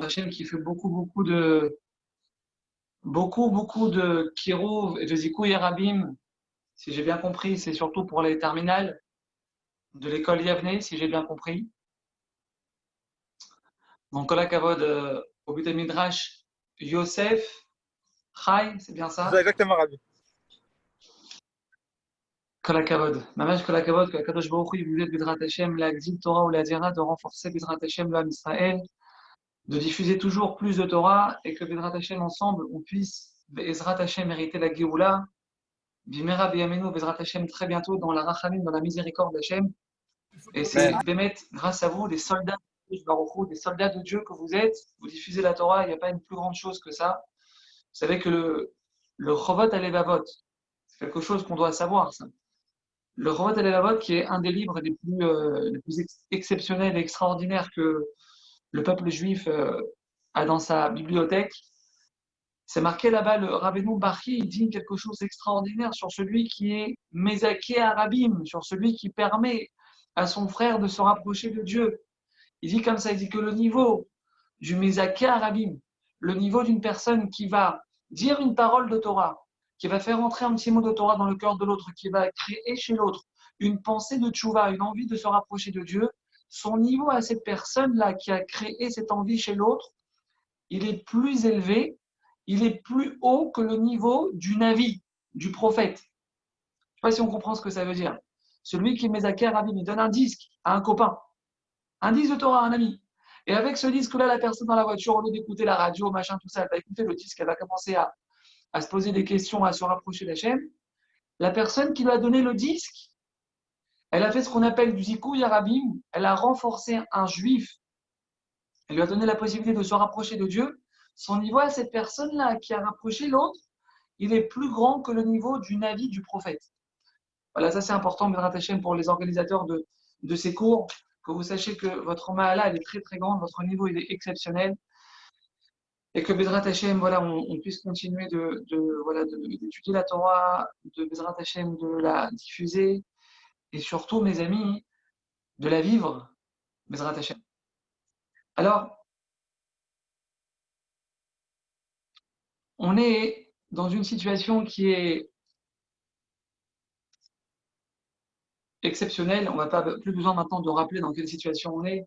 Hachem qui fait beaucoup de kirouv et de zikouy Rabim. Si j'ai bien compris, c'est surtout pour les terminales de l'école Yavne, si j'ai bien compris. Donc, Kol HaKavod au Beit Midrash Yosef Chai, c'est bien C'est ça, ça? exactement, Rabbi. Kol HaKavod. Mamash Kol HaKavod, que Kadosh Baruch Hu, il voulait Bidrat Hashem, la Gzil Torah ou la Dira, de renforcer Bidrat Hashem, le Ham Israël, de diffuser toujours plus de Torah et que Bidrat Hashem, ensemble, on puisse, Bezrat Hashem, mériter la Géoula, Bimera Biyamenu, Bezrat Hashem, très bientôt, dans la Rachamim, dans la miséricorde d'Hashem. Et c'est Amen. Bémet, grâce à vous, des soldats de Baruch Hu, des soldats de Dieu que vous êtes, vous diffusez la Torah, il n'y a pas une plus grande chose que ça. Vous savez que le Chovot Alevavot, c'est quelque chose qu'on doit savoir, ça. Le Chovot Alevavot, qui est un des livres les plus exceptionnels et extraordinaires que le peuple juif a dans sa bibliothèque, c'est marqué là-bas, le Rabbeinu Bachie, il dit quelque chose d'extraordinaire sur celui qui est Mezaké Arabim, sur celui qui permet à son frère de se rapprocher de Dieu. Il dit comme ça, il dit que le niveau du Mezaké Arabim, le niveau d'une personne qui va dire une parole de Torah, qui va faire entrer un petit mot de Torah dans le cœur de l'autre, qui va créer chez l'autre une pensée de tchouva, une envie de se rapprocher de Dieu, son niveau à cette personne-là qui a créé cette envie chez l'autre, il est plus élevé, il est plus haut que le niveau du Navi, du prophète. Je ne sais pas si on comprend ce que ça veut dire. Celui qui est Mezaké Arabim, il donne un disque à un copain, un disque de Torah à un ami. Et avec ce disque-là, la personne dans la voiture, au lieu d'écouter la radio, machin, tout ça, elle va écouter le disque, elle va commencer à se poser des questions, à se rapprocher d'Hachem. La personne qui lui a donné le disque, elle a fait ce qu'on appelle du zikouy Arabim, elle a renforcé un juif, elle lui a donné la possibilité de se rapprocher de Dieu. Son niveau à cette personne-là qui a rapproché l'autre, il est plus grand que le niveau du Navi du prophète. Voilà, ça c'est important, Bezrat Hashem, pour les organisateurs de ces cours, que vous sachiez que votre ma'ala, elle est très très grande, votre niveau il est exceptionnel, et que Bezrat Hashem, voilà, on puisse continuer d'étudier la Torah, de Bezrat Hashem, de la diffuser, et surtout, mes amis, de la vivre, Bezrat Hashem. Alors, on est dans une situation qui est exceptionnelle, on n'a pas plus besoin maintenant de rappeler dans quelle situation on est,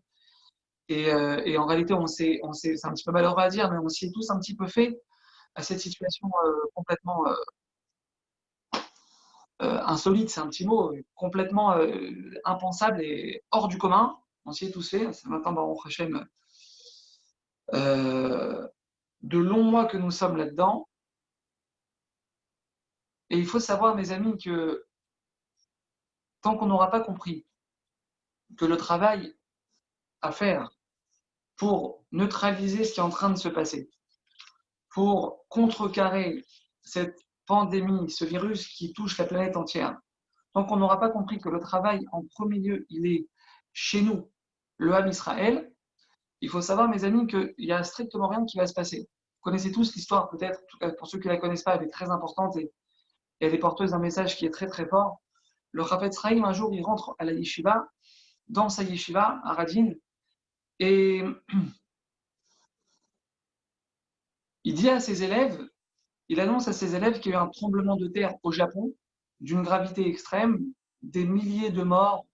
et en réalité, c'est un petit peu malheureux à dire, mais on s'y est tous un petit peu fait à cette situation complètement insolite, c'est un petit mot, complètement impensable et hors du commun. On s'y est tous fait. C'est maintenant, Baruch Hashem, de longs mois que nous sommes là-dedans. Et il faut savoir, mes amis, que tant qu'on n'aura pas compris que le travail à faire pour neutraliser ce qui est en train de se passer, pour contrecarrer cette pandémie, ce virus qui touche la planète entière, tant qu'on n'aura pas compris que le travail, en premier lieu, il est chez nous, le Ham Israël, il faut savoir, mes amis, qu'il n'y a strictement rien qui va se passer. Vous connaissez tous l'histoire, peut-être, en tout cas pour ceux qui ne la connaissent pas, elle est très importante et elle est porteuse d'un message qui est très très fort. Le Chafetz Chaim, un jour, il rentre à la yeshiva, dans sa yeshiva, à Radin, et il dit à ses élèves, il annonce à ses élèves qu'il y a eu un tremblement de terre au Japon, d'une gravité extrême, des milliers de morts.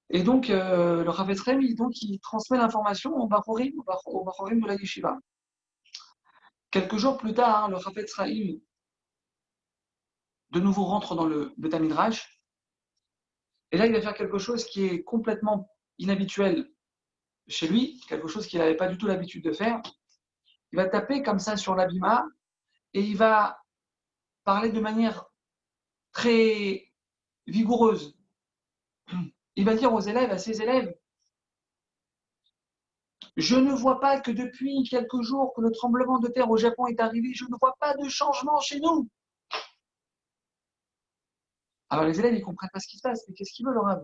Et donc, le Chafetz Chaim, il transmet l'information au Bachorim de la yeshiva. Quelques jours plus tard, le Chafetz Chaim de nouveau rentre dans le Beit Midrash, et là il va faire quelque chose qui est complètement inhabituel chez lui, quelque chose qu'il n'avait pas du tout l'habitude de faire. Il va taper comme ça sur l'abima et il va parler de manière très vigoureuse. Il va dire aux élèves, à ses élèves, je ne vois pas que depuis quelques jours que le tremblement de terre au Japon est arrivé, je ne vois pas de changement chez nous. Alors les élèves, ils ne comprennent pas ce qui se passe, mais qu'est-ce qu'ils veulent, Rav?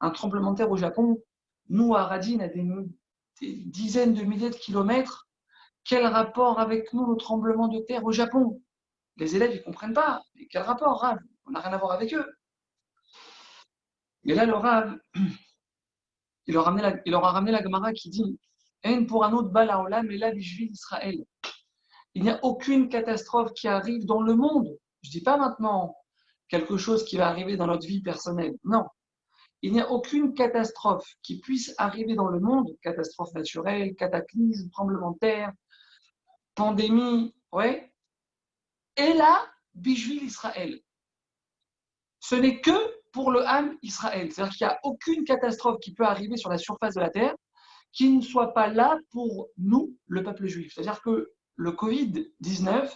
Un tremblement de terre au Japon, nous à Radin, à des dizaines de milliers de kilomètres, quel rapport avec nous le tremblement de terre au Japon? Les élèves, ils ne comprennent pas. Mais quel rapport, Rav? On n'a rien à voir avec eux. Mais là, le Rav, il leur a ramené la Gemara qui dit En pour un autre bal haolam et la bishvil Israël. Il n'y a aucune catastrophe qui arrive dans le monde. Je ne dis pas maintenant quelque chose qui va arriver dans notre vie personnelle. Non. Il n'y a aucune catastrophe qui puisse arriver dans le monde, catastrophe naturelle, cataclysme, tremblement de terre, pandémie, ouais. Et là, bishvil Israël. Ce n'est que pour le Ham Israël. C'est-à-dire qu'il n'y a aucune catastrophe qui peut arriver sur la surface de la terre qui ne soit pas là pour nous, le peuple juif. C'est-à-dire que le Covid-19,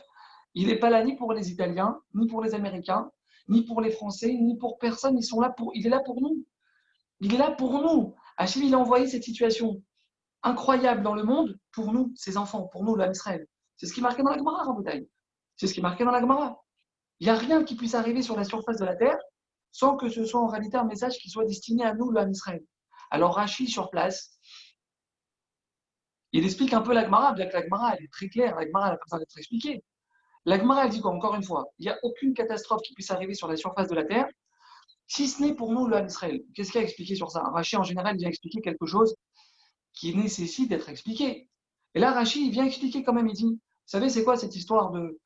il n'est pas là ni pour les Italiens, ni pour les Américains, ni pour les Français, ni pour personne. Il est là pour nous. Il est là pour nous. Hachim, il a envoyé cette situation incroyable dans le monde pour nous, ses enfants, pour nous, l'Am Israël. C'est ce qui est marqué dans la Gemara, Rabotai. C'est ce qui est marqué dans la Gemara. Il n'y a rien qui puisse arriver sur la surface de la terre sans que ce soit en réalité un message qui soit destiné à nous, l'Am Israël. Alors Rachi, sur place, il explique un peu la Gemara, bien que la Gemara, elle est très claire, la Gemara, elle n'a pas besoin d'être expliquée. La Gemara, elle dit quoi, encore une fois, il n'y a aucune catastrophe qui puisse arriver sur la surface de la terre, si ce n'est pour nous, le Ham Israël. Qu'est-ce qu'il a expliqué sur ça? Rachi, en général, il vient expliquer quelque chose qui nécessite d'être expliqué. Et là, Rachi, il vient expliquer quand même, il dit, vous savez, c'est quoi cette histoire de,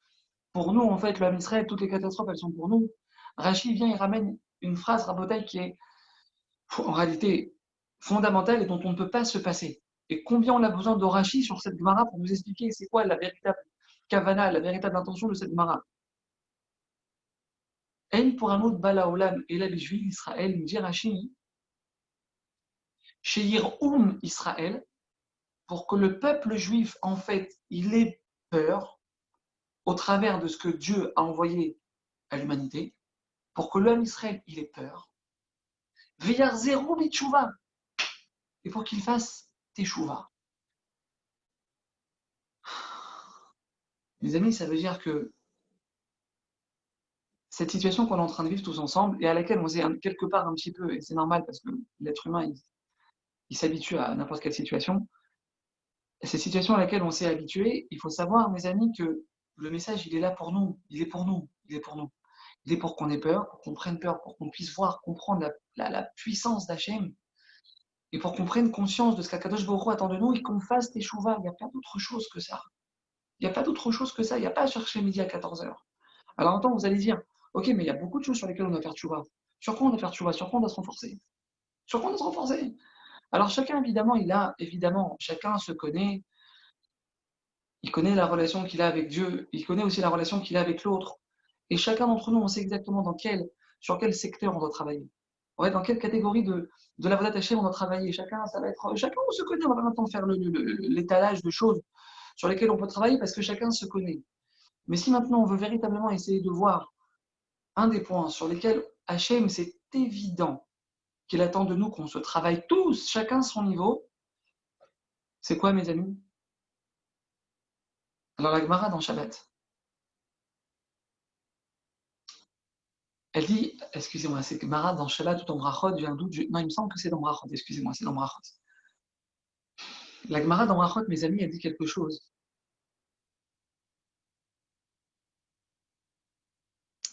pour nous, en fait, le Ham Israël, toutes les catastrophes, elles sont pour nous. Rachi, il vient, il ramène une phrase rabotaille qui est, en réalité, fondamentale et dont on ne peut pas se passer. Et combien on a besoin de Rachi sur cette Gemara pour nous expliquer c'est quoi la véritable kavana, la véritable intention de cette Gemara. En pour un autre bala olam et la bishvil Israël, nous dit Rachi, Sheir Israël, pour que le peuple juif, en fait, il ait peur au travers de ce que Dieu a envoyé à l'humanité, pour que l'homme Israël, il ait peur. Veyar zéro bitchouva, et pour qu'il fasse teshuva. Mes amis, ça veut dire que cette situation qu'on est en train de vivre tous ensemble et à laquelle on s'est quelque part un petit peu, et c'est normal parce que l'être humain, il s'habitue à n'importe quelle situation, cette situation à laquelle on s'est habitué, il faut savoir, mes amis, que le message, il est là pour nous, il est pour nous, il est pour nous. Il est pour qu'on ait peur, pour qu'on prenne peur, pour qu'on puisse voir, comprendre la puissance d'Hachem et pour qu'on prenne conscience de ce qu'Akadosh Baruch Hu attend de nous et qu'on fasse des chouvas. Il n'y a pas d'autre chose que ça. Il n'y a pas d'autre chose que ça. Il n'y a pas à chercher midi à 14 heures. Alors, en temps, vous allez dire, ok, mais il y a beaucoup de choses sur lesquelles on doit faire tchouva. Sur quoi on doit faire tchouva? Sur quoi on doit se renforcer? Sur quoi on doit se renforcer? Alors, chacun, évidemment, chacun se connaît. Il connaît la relation qu'il a avec Dieu. Il connaît aussi la relation qu'il a avec l'autre. Et chacun d'entre nous, on sait exactement sur quel secteur on doit travailler. Ouais, dans quelle catégorie de la Vodat Hashem on doit travailler. Chacun, on se connaît. On va pas maintenant faire l'étalage de choses sur lesquelles on peut travailler parce que chacun se connaît. Mais si maintenant on veut véritablement essayer de voir un des points sur lesquels Hachem, c'est évident qu'il attend de nous qu'on se travaille tous, chacun son niveau, c'est quoi, mes amis? Alors, la Gemara dans Shabbat, elle dit, excusez-moi, c'est Gemara dans Shabbat ou dans Brachot, j'ai un doute, non, il me semble que c'est dans Brachot, excusez-moi, c'est dans Brachot. La Gemara dans Brachot, mes amis, elle dit quelque chose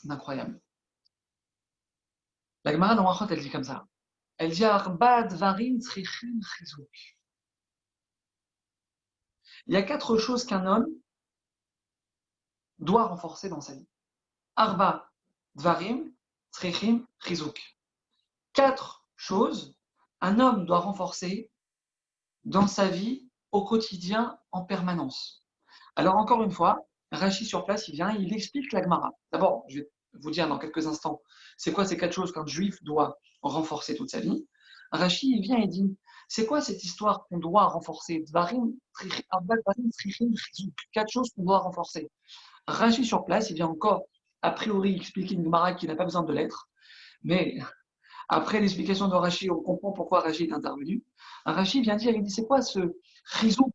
d'incroyable. La Gemara dans Brachot, elle dit comme ça. Elle dit Arba Dvarim Tzrichim Chizuk. Il y a 4 choses qu'un homme doit renforcer dans sa vie. Arba Dvarim Tzrichim Chizuk. 4 choses un homme doit renforcer dans sa vie au quotidien en permanence. Alors encore une fois, Rachi sur place, il vient et il explique la Gemara. D'abord, je vais vous dire dans quelques instants, c'est quoi ces 4 choses qu'un juif doit renforcer toute sa vie. Rachi, il vient et dit, c'est quoi cette histoire qu'on doit renforcer? 4 choses qu'on doit renforcer. Rachi sur place, il vient encore, a priori, expliquer une Gemara qui n'a pas besoin de l'être, mais après l'explication de Rachi, on comprend pourquoi Rachi est intervenu. Rachi vient dire, il dit, c'est quoi ce chizouk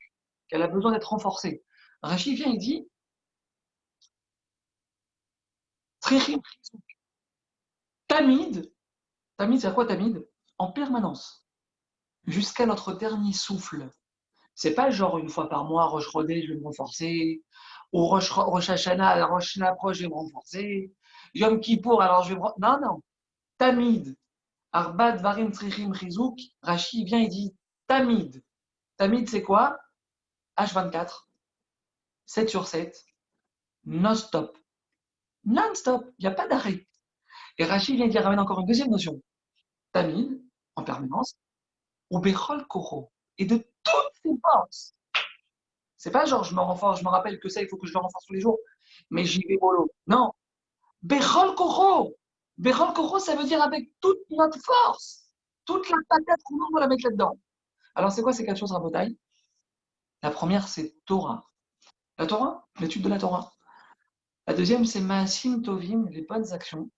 qu'elle a besoin d'être renforcée? Rachi vient, il dit, Tamid, Tamid, c'est quoi Tamid? En permanence, jusqu'à notre dernier souffle. C'est pas genre une fois par mois, Rosh Rodé, je vais me renforcer, ou Rosh Hashanah, la Rosh Hashanah proche, je vais me renforcer, Yom Kippour, alors je vais me renforcer. Non, non. Tamid, Arbat Varim Trichim Chizouk, Rachi vient et dit Tamid, Tamid, c'est quoi? H24, 7 sur 7, non-stop. Non-stop, il n'y a pas d'arrêt. Et Rachid vient d'y ramène encore une deuxième notion. Tamid, en permanence, ou Bechol Koro, et de toutes ses forces. C'est pas genre je me renforce, je me rappelle que ça, il faut que je le renforce tous les jours, mais j'y vais mollo. Non, Bechol Koro. Bechol Koro, ça veut dire avec toute notre force. Toute la patate qu'on a, on va la mettre là-dedans. Alors, c'est quoi ces 4 choses, Rabotai? La première, c'est Torah. La Torah, l'étude de la Torah. La deuxième, c'est Maasim Tovim, les bonnes actions.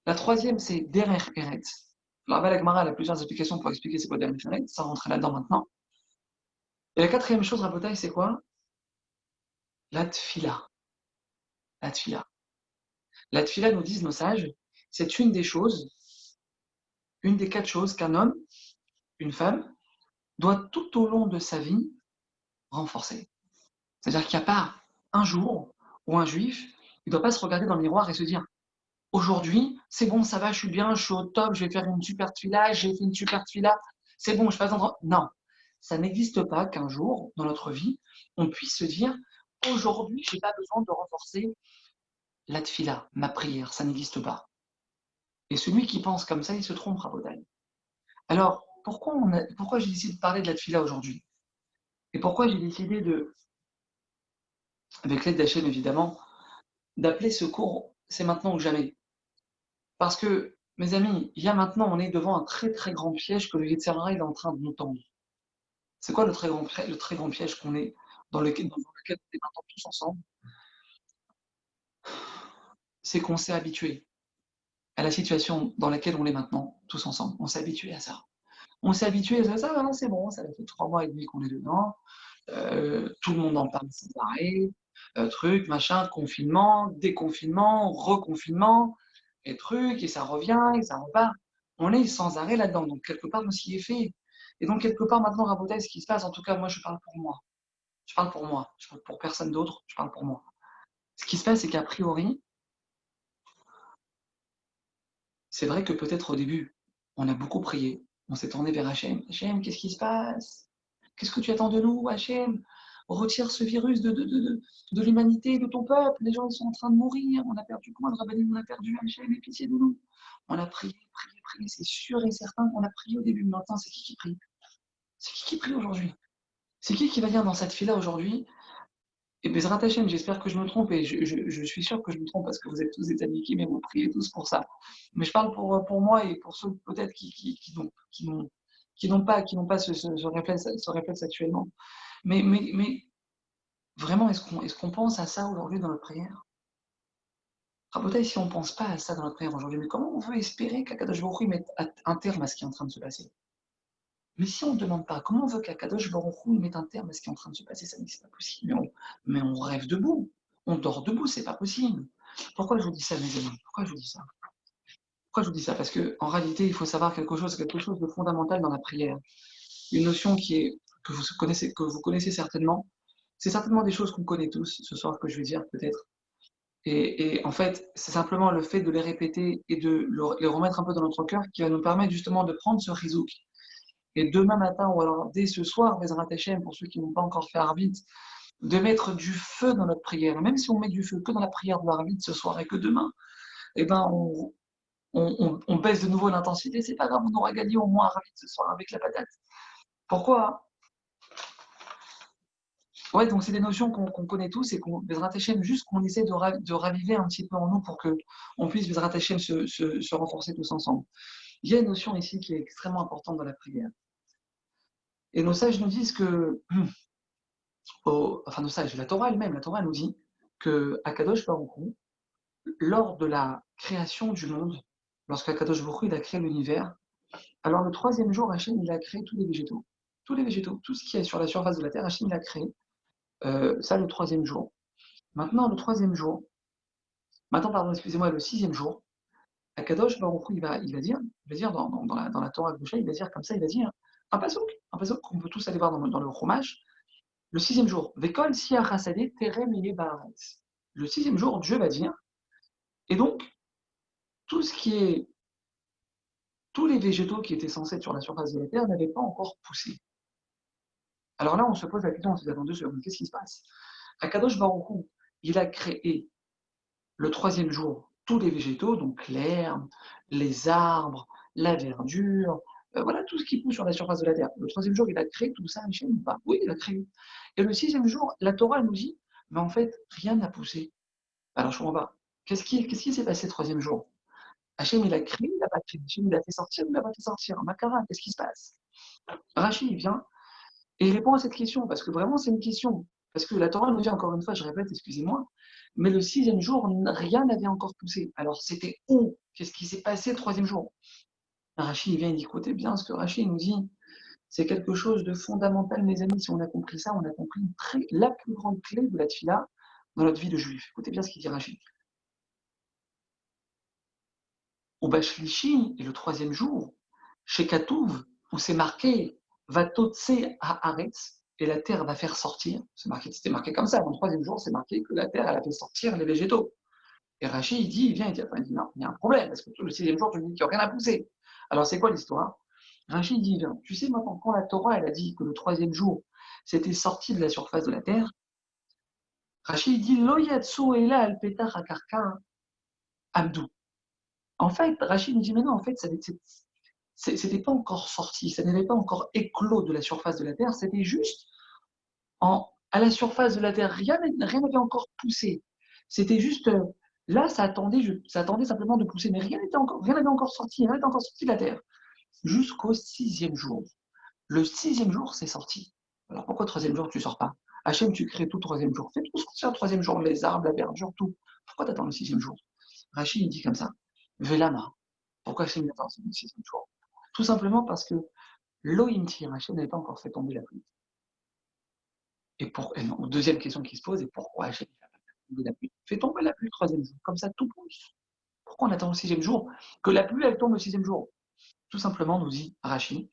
La troisième, c'est Derech Eretz. Alors, la Gemara a plusieurs explications pour expliquer c'est quoi Derech Eretz, ça rentrer là-dedans maintenant. Et la quatrième chose, Rabotai, c'est quoi? La Tfila. La Tfila. La Tfila, nous disent nos sages, c'est une des choses, une des 4 choses qu'un homme, une femme, doit tout au long de sa vie renforcer. C'est-à-dire qu'il n'y a pas un jour où un juif, il ne doit pas se regarder dans le miroir et se dire aujourd'hui, c'est bon, ça va, je suis bien, je suis au top, je vais faire une super tefila, j'ai fait une super tefila, c'est bon, je passe dans... Non, ça n'existe pas qu'un jour, dans notre vie, on puisse se dire aujourd'hui, je n'ai pas besoin de renforcer la tefila, ma prière, ça n'existe pas. Et celui qui pense comme ça, il se trompe, Rabotai. Alors, pourquoi j'ai décidé de parler de la tefila aujourd'hui? Et pourquoi j'ai décidé de, avec l'aide d'Hachem évidemment, d'appeler ce cours c'est maintenant ou jamais? Parce que, mes amis, il y a maintenant, on est devant un très très grand piège que le Yetzer Hara est en train de nous tendre. C'est quoi le très grand piège qu'on est dans lequel on est maintenant tous ensemble? C'est qu'on s'est habitué à la situation dans laquelle on est maintenant, tous ensemble. On s'est habitué à ça. On s'est habitué à ça, voilà, c'est bon, ça fait 3 mois et demi qu'on est dedans. Tout le monde en parle sans arrêt. Truc, machin, confinement, déconfinement, reconfinement, et trucs, et ça revient, et ça repart. On est sans arrêt là-dedans. Donc, quelque part, on s'y est fait. Et donc, quelque part, maintenant, Rabotai, ce qui se passe, en tout cas, moi, je parle pour moi. Je parle pour moi. Je parle pour personne d'autre. Je parle pour moi. Ce qui se passe, c'est qu'a priori, c'est vrai que peut-être au début, on a beaucoup prié. On s'est tourné vers Hachem. Hachem, qu'est-ce qui se passe? Qu'est-ce que tu attends de nous, Hachem? Retire ce virus de l'humanité, de ton peuple. Les gens, ils sont en train de mourir. On a perdu quoi? Le Rabbanim, on a perdu Hachem, aie pitié de nous. On a prié, prié, prié. C'est sûr et certain qu'on a prié au début. Maintenant, c'est qui prie? C'est qui prie aujourd'hui? C'est qui va dire dans cette file-là aujourd'hui? Et Bezrat Hachem, j'espère que je me trompe et je suis sûr que je me trompe parce que vous êtes tous des amis mais vous priez tous pour ça. Mais je parle pour moi et pour ceux peut-être qui n'ont pas ce réflexe actuellement. Mais vraiment, est-ce qu'on pense à ça aujourd'hui dans notre prière? Rabotaï, si on ne pense pas à ça dans notre prière aujourd'hui, mais comment on veut espérer qu'Akadosh Baruch Hu mette un terme à ce qui est en train de se passer? Mais si on ne demande pas, comment on veut qu'Akadosh Baruch Hu mette un terme à ce qui est en train de se passer? Ça n'est pas possible. Mais on rêve debout. On dort debout, c'est pas possible. Pourquoi je vous dis ça, mes amis? Pourquoi je vous dis ça? Pourquoi je vous dis ça? Parce qu'en réalité, il faut savoir quelque chose de fondamental dans la prière. Une notion que vous connaissez certainement. C'est certainement des choses qu'on connaît tous ce soir que je vais dire peut-être. Et en fait, c'est simplement le fait de les répéter et de les remettre un peu dans notre cœur qui va nous permettre justement de prendre ce rizouk. Et demain matin, ou alors dès ce soir, Bezrat Hashem, pour ceux qui n'ont pas encore fait Arvit, de mettre du feu dans notre prière. Même si on met du feu que dans la prière de l'Arvit ce soir et que demain, eh ben, on baisse de nouveau l'intensité, c'est pas grave, on aura gagné au moins Arvit ce soir avec la patate. Pourquoi? Ouais, donc c'est des notions qu'on connaît tous et Bezrat Hashem, juste qu'on essaie de raviver un petit peu en nous pour qu'on puisse, Bezrat Hashem, se renforcer tous ensemble. Il y a une notion ici qui est extrêmement importante dans la prière. Et nos sages nous disent que, enfin nos sages, la Torah elle-même, la Torah nous dit que Akadosh Baruch Hu, lors de la création du monde, lorsqu'Akadosh Baruch Hu il a créé l'univers, alors le troisième jour, Hachem il a créé tous les végétaux. Tous les végétaux, tout ce qui est sur la surface de la terre, Hachem il a créé. Ça le troisième jour. Maintenant, le troisième jour, maintenant, pardon, excusez-moi, le sixième jour, Akadosh Baruch Hu, il va dire dans la Torah Kedusha, il va dire comme ça, il va dire un pasuk qu'on peut tous aller voir dans le Chumash, le sixième jour, Vekol siach hasadeh terem yeh baaretz. Le sixième jour, Dieu va dire, et donc, tout ce qui est, tous les végétaux qui étaient censés être sur la surface de la terre n'avaient pas encore poussé. Alors là, on se pose la question, on se dit, attends 2 secondes, qu'est-ce qui se passe? Akadosh Baruch Hu, il a créé le 3e jour tous les végétaux, donc l'herbe, les arbres, la verdure, voilà tout ce qui pousse sur la surface de la terre. Le 3e jour, il a créé tout ça, Hachem ou pas? Oui, il a créé. Et le 6e jour, la Torah elle nous dit, mais en fait, rien n'a poussé. Alors je comprends pas. Qu'est-ce qui s'est passé le 3e jour? Hachem, il a créé, il n'a pas créé. Hachem, il a fait sortir, il n'a pas fait sortir. Makara, qu'est-ce qui se passe? Rachid, il vient et il répond à cette question, parce que vraiment, c'est une question. Parce que la Torah nous dit, encore une fois, je répète, excusez-moi, mais le 6e jour, rien n'avait encore poussé. Alors, c'était où? Qu'est-ce qui s'est passé le 3e jour? Rachid, il vient, il dit, écoutez bien ce que Rachid nous dit. C'est quelque chose de fondamental, mes amis. Si on a compris ça, on a compris la plus grande clé de la tfila dans notre vie de juif. Écoutez bien ce qu'il dit Rachid. Au Bashlishi, et le 3e jour, chez Katouv, où c'est marqué va totse à Aretz, et la terre va faire sortir. C'était marqué comme ça. Dans le 3e jour, c'est marqué que la terre, elle a fait sortir les végétaux. Et Rachid, il vient, il dit non, il y a un problème, parce que le 6e jour, tu me dis qu'il n'y a rien à pousser. Alors, c'est quoi l'histoire? Rachid dit, viens, tu sais maintenant, quand la Torah, elle a dit que le 3e jour, c'était sorti de la surface de la terre, Rachid dit, lo yatsu ela al petach akarka abdou. En fait, Rachid nous dit, mais non, en fait, c'était pas encore sorti, ça n'avait pas encore éclos de la surface de la terre, c'était juste à la surface de la terre, rien n'avait encore poussé. C'était juste là, ça attendait simplement de pousser, mais rien n'avait encore sorti, rien n'était encore sorti de la terre. Jusqu'au 6e jour. Le 6e jour, c'est sorti. Alors pourquoi le 3e jour, tu ne sors pas? Hachem, tu crées tout le 3e jour. Fais tout sortir le 3e jour, les arbres, la verdure, tout. Pourquoi tu attends le 6e jour? Rachid, il dit comme ça. Velama. Pourquoi Hachem attend le 6e jour? Tout simplement parce que l'Oimtir, Hachem n'avait pas encore fait tomber la pluie. Et non, deuxième question qui se pose, et pourquoi Hachem fait tomber la pluie? Fait tomber la pluie le 3e jour, comme ça tout pousse. Pourquoi on attend le 6e jour? Que la pluie, elle tombe le 6e jour. Tout simplement, nous dit Rachid,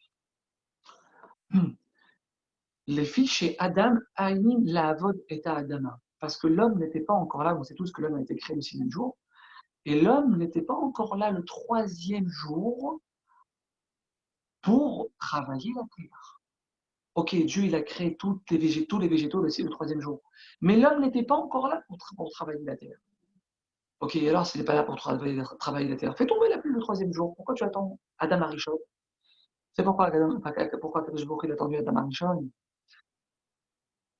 les filles chez Adam, Aïnin la Avod et Adama. Parce que l'homme n'était pas encore là, on sait tous que l'homme a été créé le 6e jour, et l'homme n'était pas encore là le 3e jour pour travailler la terre. Ok, Dieu il a créé tous les végétaux aussi le 3e jour. Mais l'homme n'était pas encore là pour travailler la terre. Ok, alors s'il n'est pas là pour travailler la terre, fais tomber la pluie le 3e jour. Pourquoi tu attends Adam Arishon? C'est pourquoi Kadosh Baruch il a attendu Adam Arishon.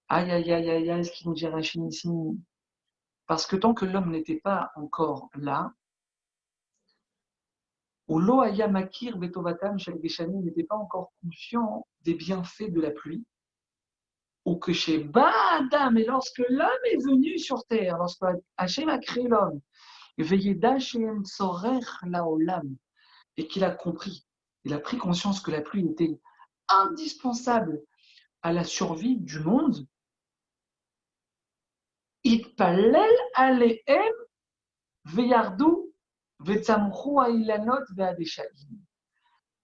Aïe, aïe, aïe, aïe, aïe, ce qu'il nous dit Rachid ici. Parce que tant que l'homme n'était pas encore là, ou Loaya Makir Betovatam chez les Béchanim n'était pas encore conscient des bienfaits de la pluie, ou que chez Adam, et lorsque l'homme est venu sur terre, lorsque Hachem a créé l'homme, veillé d'Hachem Sorer Laolam, et qu'il a compris, il a pris conscience que la pluie était indispensable à la survie du monde, Itpalel Alehem Veyardou Vetzamchu Ailanot Veadeshaim.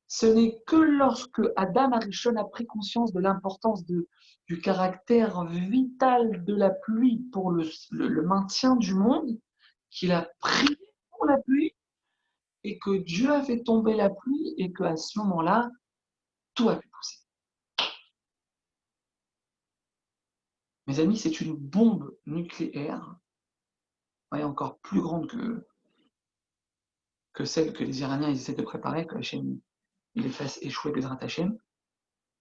Ce n'est que lorsque Adam Arishon a pris conscience de l'importance du caractère vital de la pluie pour le maintien du monde qu'il a prié pour la pluie et que Dieu a fait tomber la pluie et qu'à ce moment-là, tout a pu pousser. Mes amis, c'est une bombe nucléaire, encore plus grande que celle que les Iraniens essaient de préparer, que Hachem les fasse échouer des Hashem.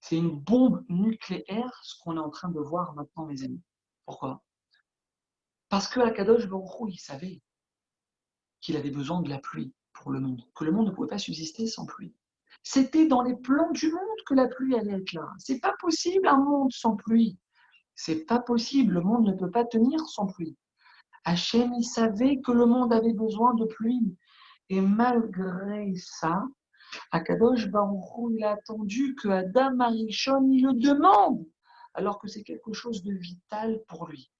C'est une bombe nucléaire, ce qu'on est en train de voir maintenant, mes amis. Pourquoi? Parce que Akadosh Baruch Hu, il savait qu'il avait besoin de la pluie pour le monde, que le monde ne pouvait pas subsister sans pluie. C'était dans les plans du monde que la pluie allait être là. C'est pas possible un monde sans pluie. C'est pas possible, le monde ne peut pas tenir sans pluie. Hachem, il savait que le monde avait besoin de pluie. Et malgré ça, Akadosh Baruch Hu, il a attendu que Adam Arishon, il le demande, alors que c'est quelque chose de vital pour lui.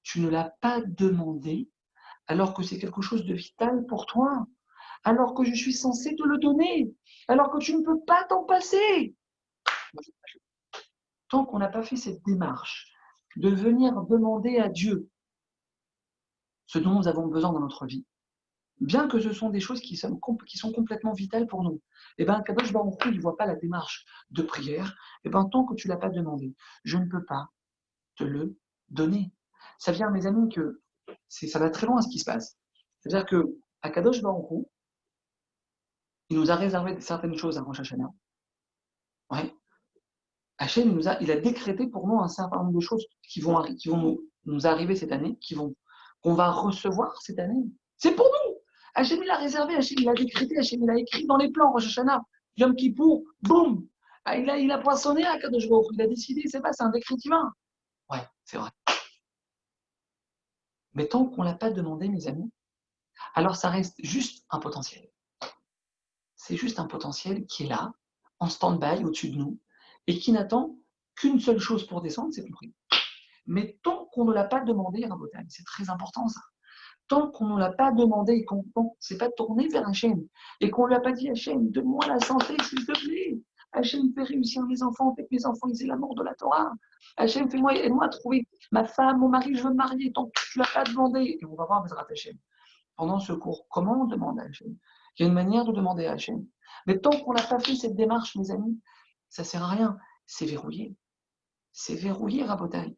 Tu ne l'as pas demandé, alors que c'est quelque chose de vital pour toi, alors que je suis censé te le donner, alors que tu ne peux pas t'en passer. Tant qu'on n'a pas fait cette démarche de venir demander à Dieu ce dont nous avons besoin dans notre vie, bien que ce sont des choses qui sont complètement vitales pour nous. Et bien, Kadosh Baruch Hu, il ne voit pas la démarche de prière. Et bien, tant que tu ne l'as pas demandé, je ne peux pas te le donner. Ça vient, mes amis, que ça va très loin ce qui se passe. C'est-à-dire que à Kadosh Baruch Hu, il nous a réservé certaines choses à Rosh Hashanah. Ouais. Hachem, il a décrété pour nous un certain nombre de choses qui vont nous arriver cette année, qu'on va recevoir cette année. C'est pour nous. Hachem, il a réservé, Hachem, il a décrété, Hachem, il a écrit dans les plans, Rosh Hashanah, Yom Kippour, boum. Il a poinçonné à Kadosh Baruch Hu, il a décidé, c'est un décret divin. Ouais, c'est vrai. Mais tant qu'on ne l'a pas demandé, mes amis, alors ça reste juste un potentiel. C'est juste un potentiel qui est là, en stand-by au-dessus de nous, et qui n'attend qu'une seule chose pour descendre, c'est compris. Mais tant qu'on ne l'a pas demandé, Rabotan, c'est très important ça. Tant qu'on ne l'a pas demandé et qu'on ne s'est pas tourné vers Hachem, et qu'on ne lui a pas dit Hachem, donne-moi la santé, s'il te plaît. Hachem, fais réussir mes enfants, fais que mes enfants aient l'amour de la Torah. Hachem, aide-moi à trouver ma femme, mon mari, je veux me marier, tant que tu ne l'as pas demandé. Et on va voir Bezrat Hachem. Pendant ce cours, comment on demande à Hachem? Il y a une manière de demander à Hachem. Mais tant qu'on n'a pas fait cette démarche, mes amis, ça ne sert à rien. C'est verrouillé. C'est verrouillé, Rabotai.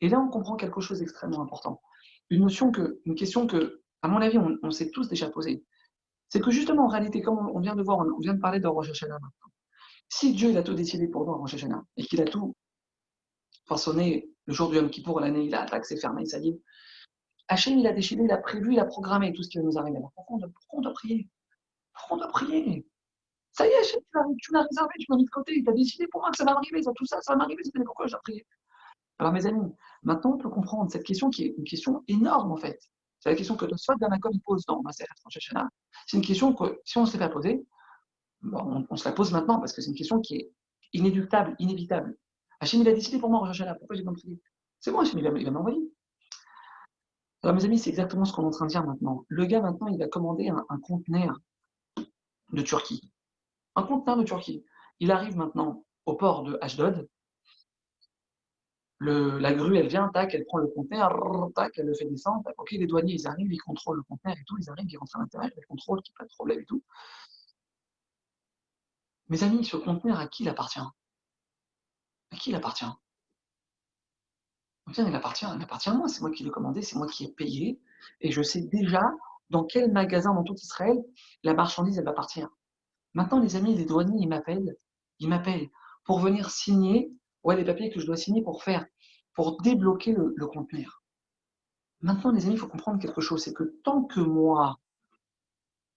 Et là, on comprend quelque chose d'extrêmement important. Une question que, à mon avis, on s'est tous déjà posée. C'est que justement, en réalité, comme on vient de voir, on vient de parler de Rosh Hashanah maintenant. Si Dieu il a tout décidé pour nous à Rosh Hashanah et qu'il a tout façonné le jour du Yom Kippour, l'année, il a c'est fermé, ça y est. Hachem, il a décidé, il a prévu, il a programmé tout ce qui va nous arriver. Alors pourquoi on doit prier? Pourquoi on doit prier? Ça y est, Hachem, tu l'as réservé, tu l'as mis de côté, il a décidé pour moi que ça va m'arriver, tout ça, ça va m'arriver, c'est pourquoi je dois prier. Alors, mes amis, maintenant, on peut comprendre cette question qui est une question énorme, en fait. C'est la question que Tosfot Danakon pose dans Maseret Rosh Hashanah. C'est une question que, si on ne s'est pas posée, on se la pose maintenant, parce que c'est une question qui est inéluctable, inévitable. Hachem, il a décidé pour moi Rosh Hashanah. Pourquoi j'ai besoin de prier? C'est bon, Hachem, il va m'envoyer. Alors, mes amis, c'est exactement ce qu'on est en train de dire maintenant. Le gars, maintenant, il va commander un conteneur de Turquie. Un conteneur de Turquie. Il arrive maintenant au port de Ashdod. La grue, elle vient, tac, elle prend le conteneur, tac, elle le fait descendre. Tac, ok, les douaniers, ils arrivent, ils contrôlent le conteneur et tout, ils arrivent, ils rentrent à l'intérieur, ils contrôlent qu'il n'y a pas de problème et tout. Mes amis, ce conteneur, à qui il appartient? À qui il appartient? Bien, il appartient à moi, c'est moi qui l'ai commandé, c'est moi qui ai payé, et je sais déjà dans quel magasin dans tout Israël la marchandise, elle va partir. Maintenant, les amis, les douaniers, ils m'appellent pour venir signer, les papiers que je dois signer pour débloquer le conteneur. Maintenant, les amis, il faut comprendre quelque chose, c'est que tant que moi,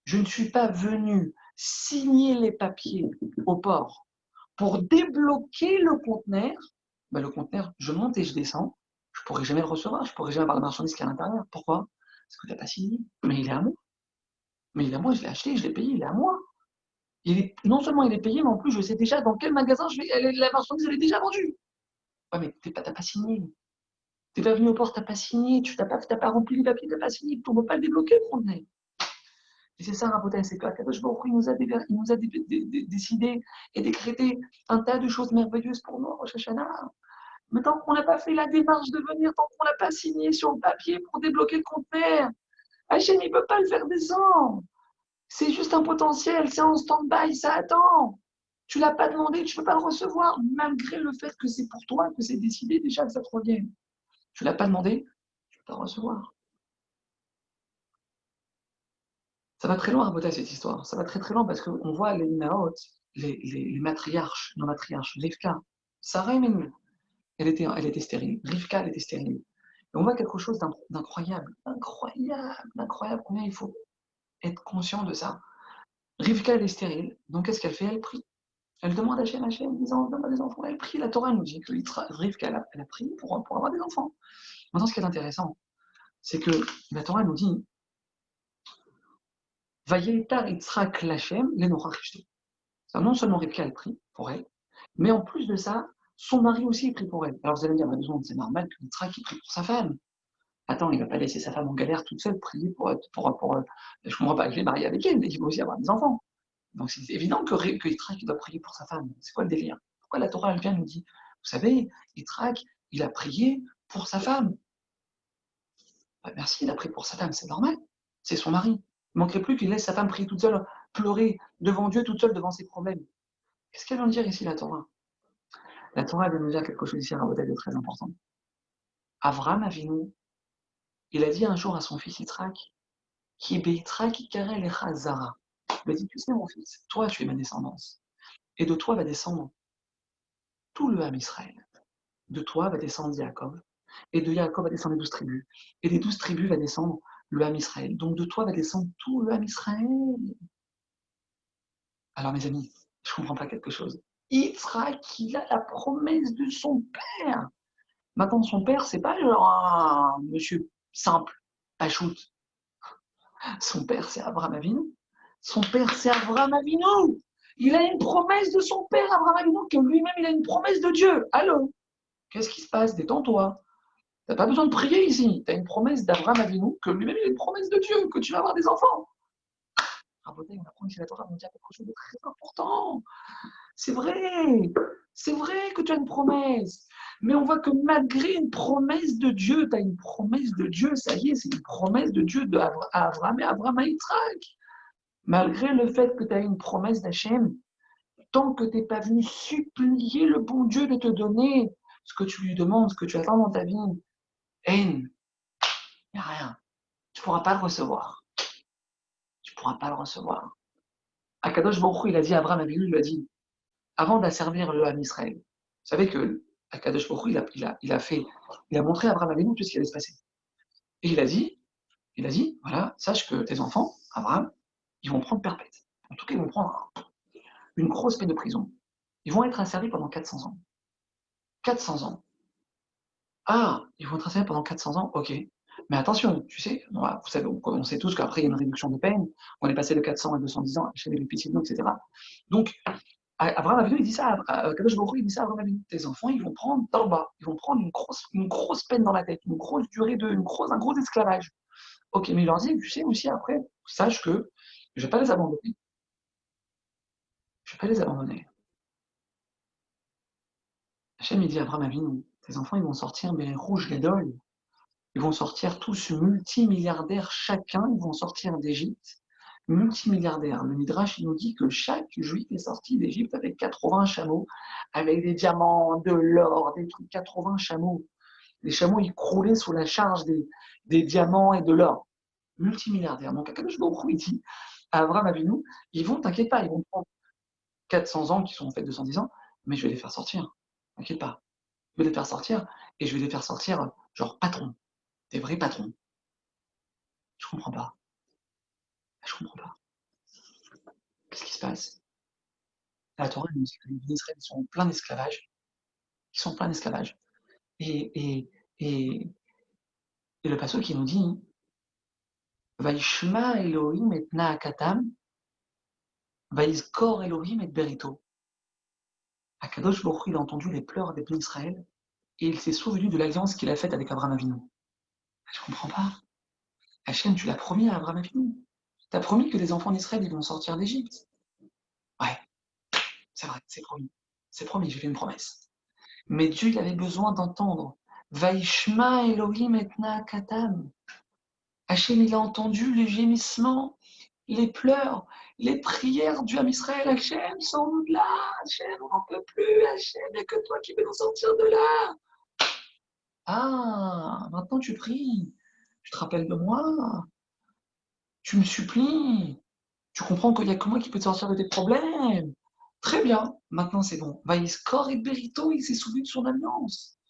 je ne suis pas venu signer les papiers au port pour débloquer le conteneur, je monte et je descends, je ne pourrai jamais le recevoir, je ne pourrai jamais avoir la marchandise qui est à l'intérieur. Pourquoi? Parce que tu n'as pas signé. Mais il est à moi. Mais il est à moi, je l'ai acheté, je l'ai payé, il est à moi. Non seulement il est payé, mais en plus, je sais déjà dans quel magasin la marchandise elle est déjà vendue. Ouais, mais tu n'as pas signé. Tu n'es pas venu au port, tu n'as pas signé, tu n'as pas rempli les papiers, tu n'as pas signé, tu ne peux pas le débloquer, le conteneur. Et c'est ça, Rabotai, c'est qu'Akadosh Baruch Hu, il nous a décidé et décrété un tas de choses merveilleuses pour nous, Rosh Hashanah. Mais tant qu'on n'a pas fait la démarche de venir, tant qu'on n'a pas signé sur le papier pour débloquer le conteneur, Hachem, il ne peut pas le faire descendre. C'est juste un potentiel, c'est en stand-by, ça attend. Tu ne l'as pas demandé, tu ne peux pas le recevoir, malgré le fait que c'est pour toi, que c'est décidé déjà que ça te revienne. Tu ne l'as pas demandé, tu ne peux pas le recevoir. Ça va très loin, Rabotai, cette histoire. Ça va très très loin parce qu'on voit les Imaot, les matriarches, nos matriarches, Rivka, Sarah et Menou, elle était stérile. Rivka, elle était stérile. Et on voit quelque chose d'incroyable, incroyable. Combien il faut être conscient de ça. Rivka, elle est stérile. Donc, qu'est-ce qu'elle fait? Elle prie. Elle demande à Hachem, disant, donne-moi des enfants. Elle prie. La Torah nous dit que Rivka, elle a prié pour avoir des enfants. Maintenant, ce qui est intéressant, c'est que la Torah nous dit Vayetar Yitzhak Lachem lenorach ishto. Non seulement Rivka, elle prie pour elle, mais en plus de ça, son mari aussi prie pour elle. Alors vous allez me dire, c'est normal que Yitzhak prie pour sa femme. Attends, il ne va pas laisser sa femme en galère toute seule prier pour je ne comprends pas, il est marié avec elle, mais il va aussi avoir des enfants. Donc c'est évident que Yitzhak doit prier pour sa femme. C'est quoi le délire? Pourquoi la Torah, elle vient nous dit, vous savez, Yitzhak, il a prié pour sa femme. Merci, il a prié pour sa femme, c'est normal. C'est son mari. Il ne manquerait plus qu'il laisse sa femme prier toute seule, pleurer devant Dieu, toute seule devant ses problèmes. Qu'est-ce qu'elle vient de dire ici, la Torah? La Torah vient de nous dire quelque chose ici, Rabotai, de très important. Avraham Avinu, il a dit un jour à son fils Yitzhak, Ki beitrak ikareh lecha zara. Il a dit, tu sais mon fils, toi tu es ma descendance. Et de toi va descendre tout le Ham Israël. De toi va descendre Yaakov. Et de Yaakov va descendre les 12 tribus. Et des 12 tribus va descendre le Ham Israël. Donc de toi va descendre tout le Ham Israël. Alors mes amis, je ne comprends pas quelque chose. Yitzhak, il a la promesse de son père. Maintenant, son père, c'est pas genre un monsieur simple, pachoute. Son père, c'est Abraham Avinu. Son père, c'est Abraham Avinu. Il a une promesse de son père, Abraham Avinu, que lui-même, il a une promesse de Dieu. Allô? Qu'est-ce qui se passe? Détends-toi. Tu n'as pas besoin de prier ici. Tu as une promesse d'Abraham Avinu, que lui-même, il a une promesse de Dieu, que tu vas avoir des enfants. Rabotai, on apprend ici la Torah, on dit quelque chose de très important. C'est vrai que tu as une promesse. Mais on voit que malgré une promesse de Dieu, tu as une promesse de Dieu, ça y est, c'est une promesse de Dieu à Abraham et Abraham à Yitzhak. Malgré le fait que tu as une promesse d'Hachem, tant que tu n'es pas venu supplier le bon Dieu de te donner ce que tu lui demandes, ce que tu attends dans ta vie, haine, il n'y a rien. Tu ne pourras pas le recevoir. Tu ne pourras pas le recevoir. Akadosh Baruch Hu, il a dit à Abraham, il lui a dit, avant d'asservir le Ham Israël, vous savez que Akadosh Baruch Hu, il a montré à Abraham Avinu tout ce qui allait se passer. Et il a dit, voilà, sache que tes enfants, Abraham, ils vont prendre perpète. En tout cas, ils vont prendre une grosse peine de prison. Ils vont être asservis pendant 400 ans. 400 ans. Ah, ils vont être asservis pendant 400 ans, ok. Mais attention, tu sais, vous savez, on sait tous qu'après, il y a une réduction de peine. On est passé de 400 à 210 ans chez les Lépicides, etc. Donc, Abraham Avinu, il dit ça, Kadosh Baruch Hu, il dit ça à Abraham Avinu. Tes enfants, ils vont prendre Torba, ils vont prendre une grosse peine dans la tête, une grosse durée un gros esclavage. Ok, mais il leur dit, tu sais aussi après, sache que je ne vais pas les abandonner. Je ne vais pas les abandonner. Hachem, il dit à Abraham Avinu, tes enfants, ils vont sortir, mais rouges Gadol, ils vont sortir tous multimilliardaires chacun, ils vont sortir d'Égypte, multimilliardaires. Le Midrash, il nous dit que chaque juif est sorti d'Égypte avec 80 chameaux, avec des diamants, de l'or, des trucs, 80 chameaux. Les chameaux, ils croulaient sous la charge des diamants et de l'or. Multimilliardaires. Donc, Akadosh Baruch Hu, il dit à Abraham Avinu, ils vont, t'inquiète pas, ils vont prendre 400 ans, qui sont en fait 210 ans, mais je vais les faire sortir. T'inquiète pas. Je vais les faire sortir, et je vais les faire sortir, genre patrons, des vrais patrons. Je comprends pas. Je comprends pas. Qu'est-ce qui se passe? La Torah nous dit que les Israël sont pleins d'esclavage. Ils sont pleins d'esclavage. Et, et, et, et le passage qui nous dit Vaishma Elohim et Naakatam, Vaizkor Elohim et Berito. Akadosh Baruch Hu, il a entendu les pleurs des bénis Israël et il s'est souvenu de l'alliance qu'il a faite avec Abraham Avinu. Je comprends pas. Hachem, tu l'as promis à Abraham Avinu. Tu as promis que les enfants d'Israël ils vont sortir d'Égypte. Ouais, c'est vrai, c'est promis. C'est promis, j'ai fait une promesse. Mais Dieu, il avait besoin d'entendre Vaishma Elohim et Naakatam. Hachem, il a entendu les gémissements, les pleurs, les prières du Ham Israël. Hachem, sors-nous de là. Hachem, on n'en peut plus. Hachem, il n'y a que toi qui peux nous sortir de là. Ah, maintenant tu pries. Tu te rappelles de moi. Tu me supplies. Tu comprends qu'il n'y a que moi qui peux te sortir de tes problèmes. Très bien. Maintenant c'est bon. Vaïskor et Berito, il s'est souvenu de son alliance.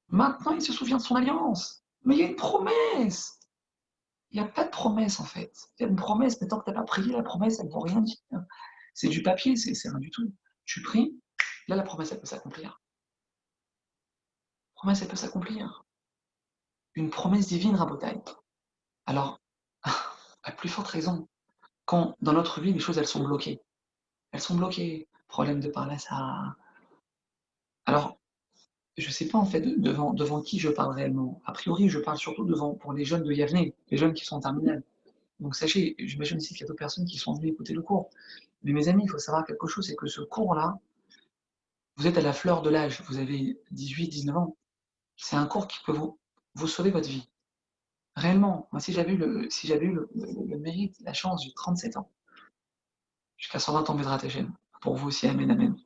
Maintenant il se souvient de son alliance. Mais il y a une promesse. Il n'y a pas de promesse en fait. Il y a une promesse, mais tant que tu n'as pas prié, la promesse, elle ne veut rien dire. C'est du papier, c'est rien du tout. Tu pries, là la promesse, elle peut s'accomplir. La promesse, elle peut s'accomplir. Une promesse divine, Rabotai. Alors, à plus forte raison, quand dans notre vie, les choses, elles sont bloquées. Elles sont bloquées. Problème de par là, ça. Alors, je ne sais pas en fait devant qui je parle réellement. A priori, je parle surtout pour les jeunes de Yavne, les jeunes qui sont en terminale. Donc sachez, j'imagine aussi qu'il y a d'autres personnes qui sont venues écouter le cours. Mais mes amis, il faut savoir quelque chose, c'est que ce cours-là, vous êtes à la fleur de l'âge, vous avez 18, 19 ans. C'est un cours qui peut vous sauver votre vie. Réellement, moi, si j'avais eu le mérite, la chance, j'ai 37 ans, jusqu'à 120 ans Bédrat Hachem. Pour vous aussi, amen, amen.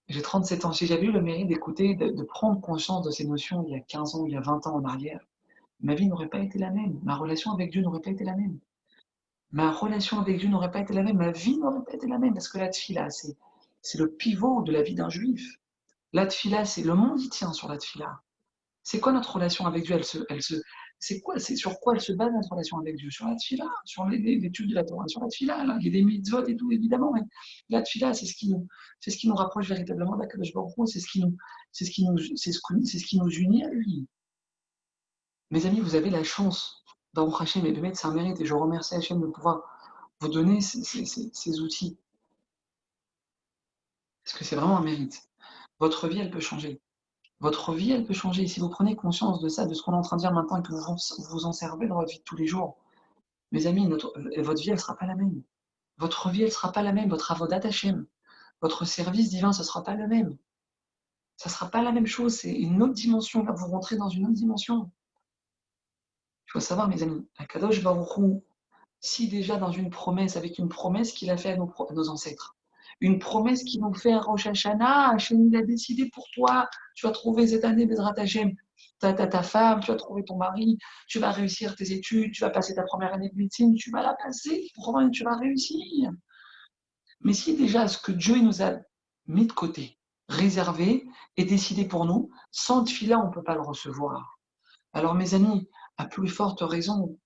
J'ai 37 ans, si j'avais eu le mérite d'écouter, de prendre conscience de ces notions il y a 15 ans, il y a 20 ans en arrière, ma vie n'aurait pas été la même, ma relation avec Dieu n'aurait pas été la même. Ma relation avec Dieu n'aurait pas été la même, ma vie n'aurait pas été la même, parce que la tfila, c'est le pivot de la vie d'un juif. La tfila, c'est le monde y tient sur la tfila. C'est quoi notre relation avec Dieu? C'est sur quoi elle se base notre relation avec Dieu? Sur la tfila, sur l'étude de la Torah, sur la tfila. Là. Il y a des mitzvot et tout, évidemment, mais la tfila, c'est ce qui nous rapproche véritablement d'Akadosh Baruch Hu, c'est ce qui nous unit à lui. Mes amis, vous avez la chance, Baruch Hashem, et de mettre, c'est un mérite, et je remercie Hashem de pouvoir vous donner ces outils. Parce que c'est vraiment un mérite. Votre vie, elle peut changer. Votre vie, elle peut changer. Si vous prenez conscience de ça, de ce qu'on est en train de dire maintenant, et que vous en servez dans votre vie de tous les jours, mes amis, votre vie, elle ne sera pas la même. Votre vie, elle ne sera pas la même. Votre avodat Hashem, votre service divin, ce ne sera pas le même. Ça ne sera pas la même chose. C'est une autre dimension. Là, vous rentrez dans une autre dimension. Il faut savoir, mes amis, Akadosh Baruch Hu, si déjà dans une promesse, avec une promesse qu'il a fait à nos ancêtres, une promesse qu'il nous fait à Rosh Hashanah, Hashem il a décidé pour toi, tu vas trouver cette année Bezrat Hashem, ta femme, tu vas trouver ton mari, tu vas réussir tes études, tu vas passer ta première année de médecine, tu vas la passer, tu vas réussir. Mais si déjà ce que Dieu nous a mis de côté, réservé et décidé pour nous, sans tefila, on ne peut pas le recevoir. Alors mes amis, à plus forte raison,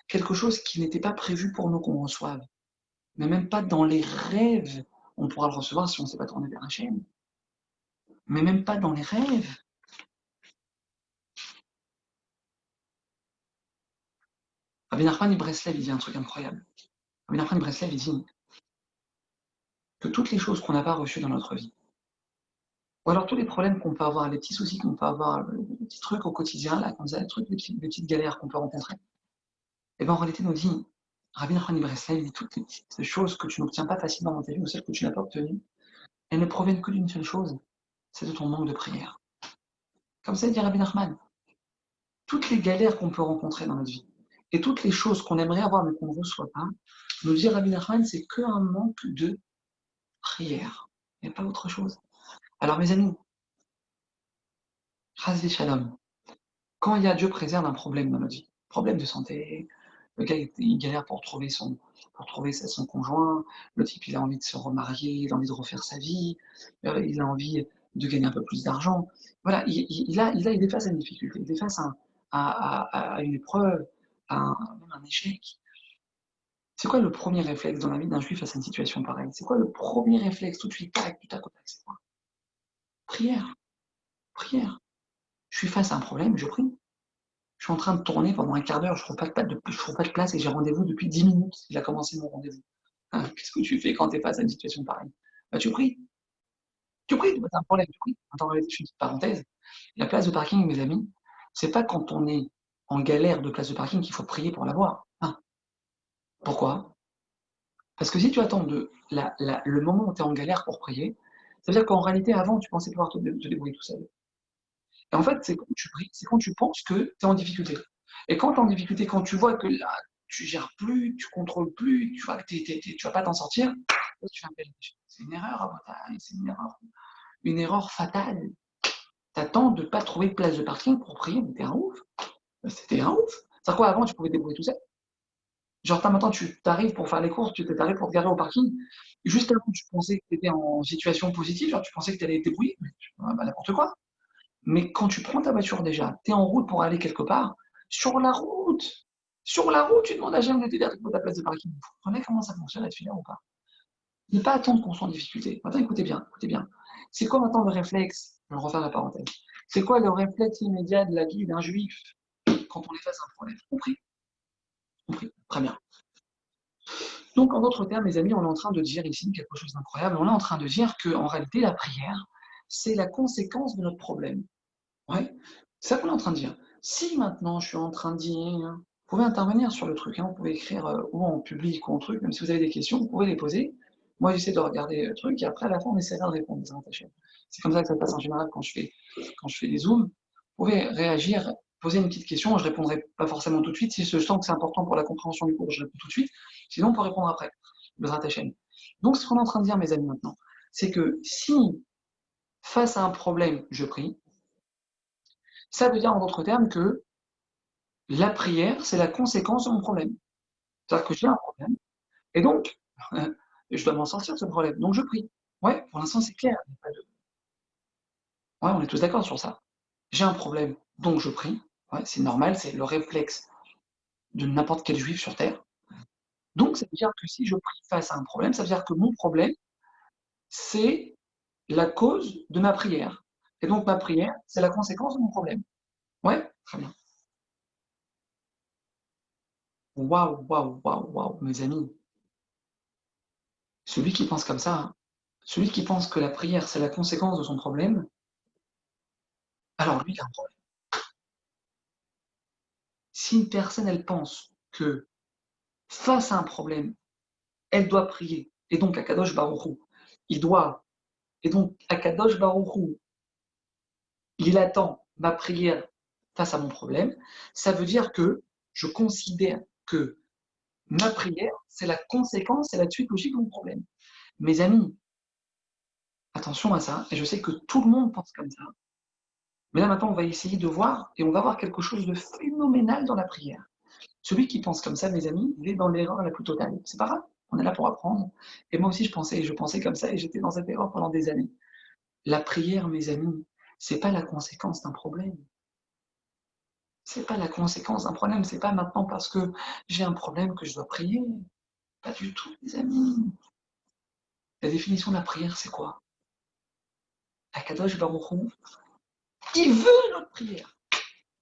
quelque chose qui n'était pas prévu pour nous qu'on reçoive, mais même pas dans les rêves, on pourra le recevoir si on ne s'est pas tourné vers Hachem. Mais même pas dans les rêves. Rabbi Nachman Breslev, il dit un truc incroyable. Rabbi Nachman Breslev, il dit que toutes les choses qu'on n'a pas reçues dans notre vie, ou alors tous les problèmes qu'on peut avoir, les petits soucis qu'on peut avoir, les petits trucs au quotidien, là, comme ça, les petites galères qu'on peut rencontrer, et bien en réalité, nous dit, Rabbi Nachman Breslev, dit toutes les petites choses que tu n'obtiens pas facilement dans ta vie, ou celles que tu n'as pas obtenues, elles ne proviennent que d'une seule chose, c'est de ton manque de prière. Comme ça, dit Rabbi Nachman, toutes les galères qu'on peut rencontrer dans notre vie, et toutes les choses qu'on aimerait avoir mais qu'on ne reçoit pas, nous dit Rabbi Nachman, c'est qu'un manque de prière. Il n'y a pas autre chose. Alors mes amis, Chas Shalom, quand il y a Dieu préserve un problème dans notre vie, problème de santé, le gars il galère pour trouver son conjoint, le type il a envie de se remarier, il a envie de refaire sa vie, il a envie de gagner un peu plus d'argent. Voilà, il est face à une difficulté, il est face à une épreuve, même un échec. C'est quoi le premier réflexe dans la vie d'un juif face à une situation pareille? C'est quoi le premier réflexe tout de suite, tac, du tac au tac, c'est quoi? Prière, prière. Je suis face à un problème, je prie. Je suis en train de tourner pendant un quart d'heure, je ne trouve pas de place et j'ai rendez-vous depuis 10 minutes. Il a commencé mon rendez-vous. Hein, qu'est-ce que tu fais quand tu es face à une situation pareille? Bah, tu pries. Tu pries, tu as un problème, tu pries. Attends, je fais une petite parenthèse. La place de parking, mes amis, c'est pas quand on est en galère de place de parking qu'il faut prier pour l'avoir. Hein. Pourquoi? Parce que si tu attends le moment où tu es en galère pour prier, ça veut dire qu'en réalité, avant, tu pensais pouvoir te débrouiller tout seul. Et en fait, c'est quand tu pries, c'est quand tu penses que tu es en difficulté. Et quand tu es en difficulté, quand tu vois que là, tu gères plus, tu contrôles plus, tu vois que tu vas pas t'en sortir, là, tu fais un bel échec. C'est une erreur, c'est une erreur fatale. T'attends de ne pas trouver de place de parking pour prier, mais t'es un ouf. C'était un ouf. C'est quoi, avant, tu pouvais te débrouiller tout seul. Genre, maintenant, tu t'arrives pour faire les courses, tu t'arrives pour te garer au parking. Juste avant, tu pensais que tu étais en situation positive, genre, tu pensais que tu allais te débrouiller. Mais n'importe quoi. Mais quand tu prends ta voiture déjà, tu es en route pour aller quelque part, sur la route, tu demandes à Jeanne de t'aider à trouver ta place de parking. Vous comprenez comment ça fonctionne, être filière ou pas? Ne pas attendre qu'on soit en difficulté. Maintenant, écoutez bien, écoutez bien. C'est quoi maintenant le réflexe? Je vais refaire la parenthèse. C'est quoi le réflexe immédiat de la vie d'un juif quand on est face à un problème? Compris? Compris. Très bien. Donc, en d'autres termes, mes amis, on est en train de dire ici quelque chose d'incroyable. On est en train de dire qu'en réalité, la prière, c'est la conséquence de notre problème. Ouais, c'est ça qu'on est en train de dire. Si maintenant je suis en train de dire, vous pouvez intervenir sur le truc, hein, vous pouvez écrire ou en public ou en truc, même si vous avez des questions, vous pouvez les poser. Moi, j'essaie de regarder le truc et après, à la fin, on essaiera de répondre. C'est comme ça que ça se passe en général quand je fais des zooms. Vous pouvez réagir poser une petite question, je répondrai pas forcément tout de suite. Si je sens que c'est important pour la compréhension du cours, je réponds tout de suite. Sinon, on peut répondre après. Bezrat Hashem. Donc, ce qu'on est en train de dire, mes amis, maintenant, c'est que si, face à un problème, je prie, ça veut dire en d'autres termes que la prière, c'est la conséquence de mon problème. C'est-à-dire que j'ai un problème, et donc, je dois m'en sortir de ce problème. Donc, je prie. Ouais, pour l'instant, c'est clair. Ouais, on est tous d'accord sur ça. J'ai un problème, donc je prie. Ouais, c'est normal, c'est le réflexe de n'importe quel juif sur Terre. Donc, ça veut dire que si je prie face à un problème, ça veut dire que mon problème, c'est la cause de ma prière. Et donc, ma prière, c'est la conséquence de mon problème. Ouais, très bien. Waouh, waouh, waouh, waouh, mes amis. Celui qui pense comme ça, hein, celui qui pense que la prière, c'est la conséquence de son problème, alors lui, il a un problème. Si une personne, elle pense que face à un problème, elle doit prier, et donc Akadosh Baruch Hu, il doit, et donc Akadosh Baruch Hu, il attend ma prière face à mon problème, ça veut dire que je considère que ma prière, c'est la conséquence, c'est la suite logique de mon problème. Mes amis, attention à ça, et je sais que tout le monde pense comme ça, mais là maintenant on va essayer de voir, et on va voir quelque chose de phénoménal dans la prière. Celui qui pense comme ça, mes amis, il est dans l'erreur la plus totale. C'est pas grave, on est là pour apprendre. Et moi aussi je pensais comme ça, et j'étais dans cette erreur pendant des années. La prière, mes amis, c'est pas la conséquence d'un problème. C'est pas la conséquence d'un problème, c'est pas maintenant parce que j'ai un problème que je dois prier. Pas du tout, les amis. La définition de la prière, c'est quoi? Akadosh Baruch Hu, il veut notre prière.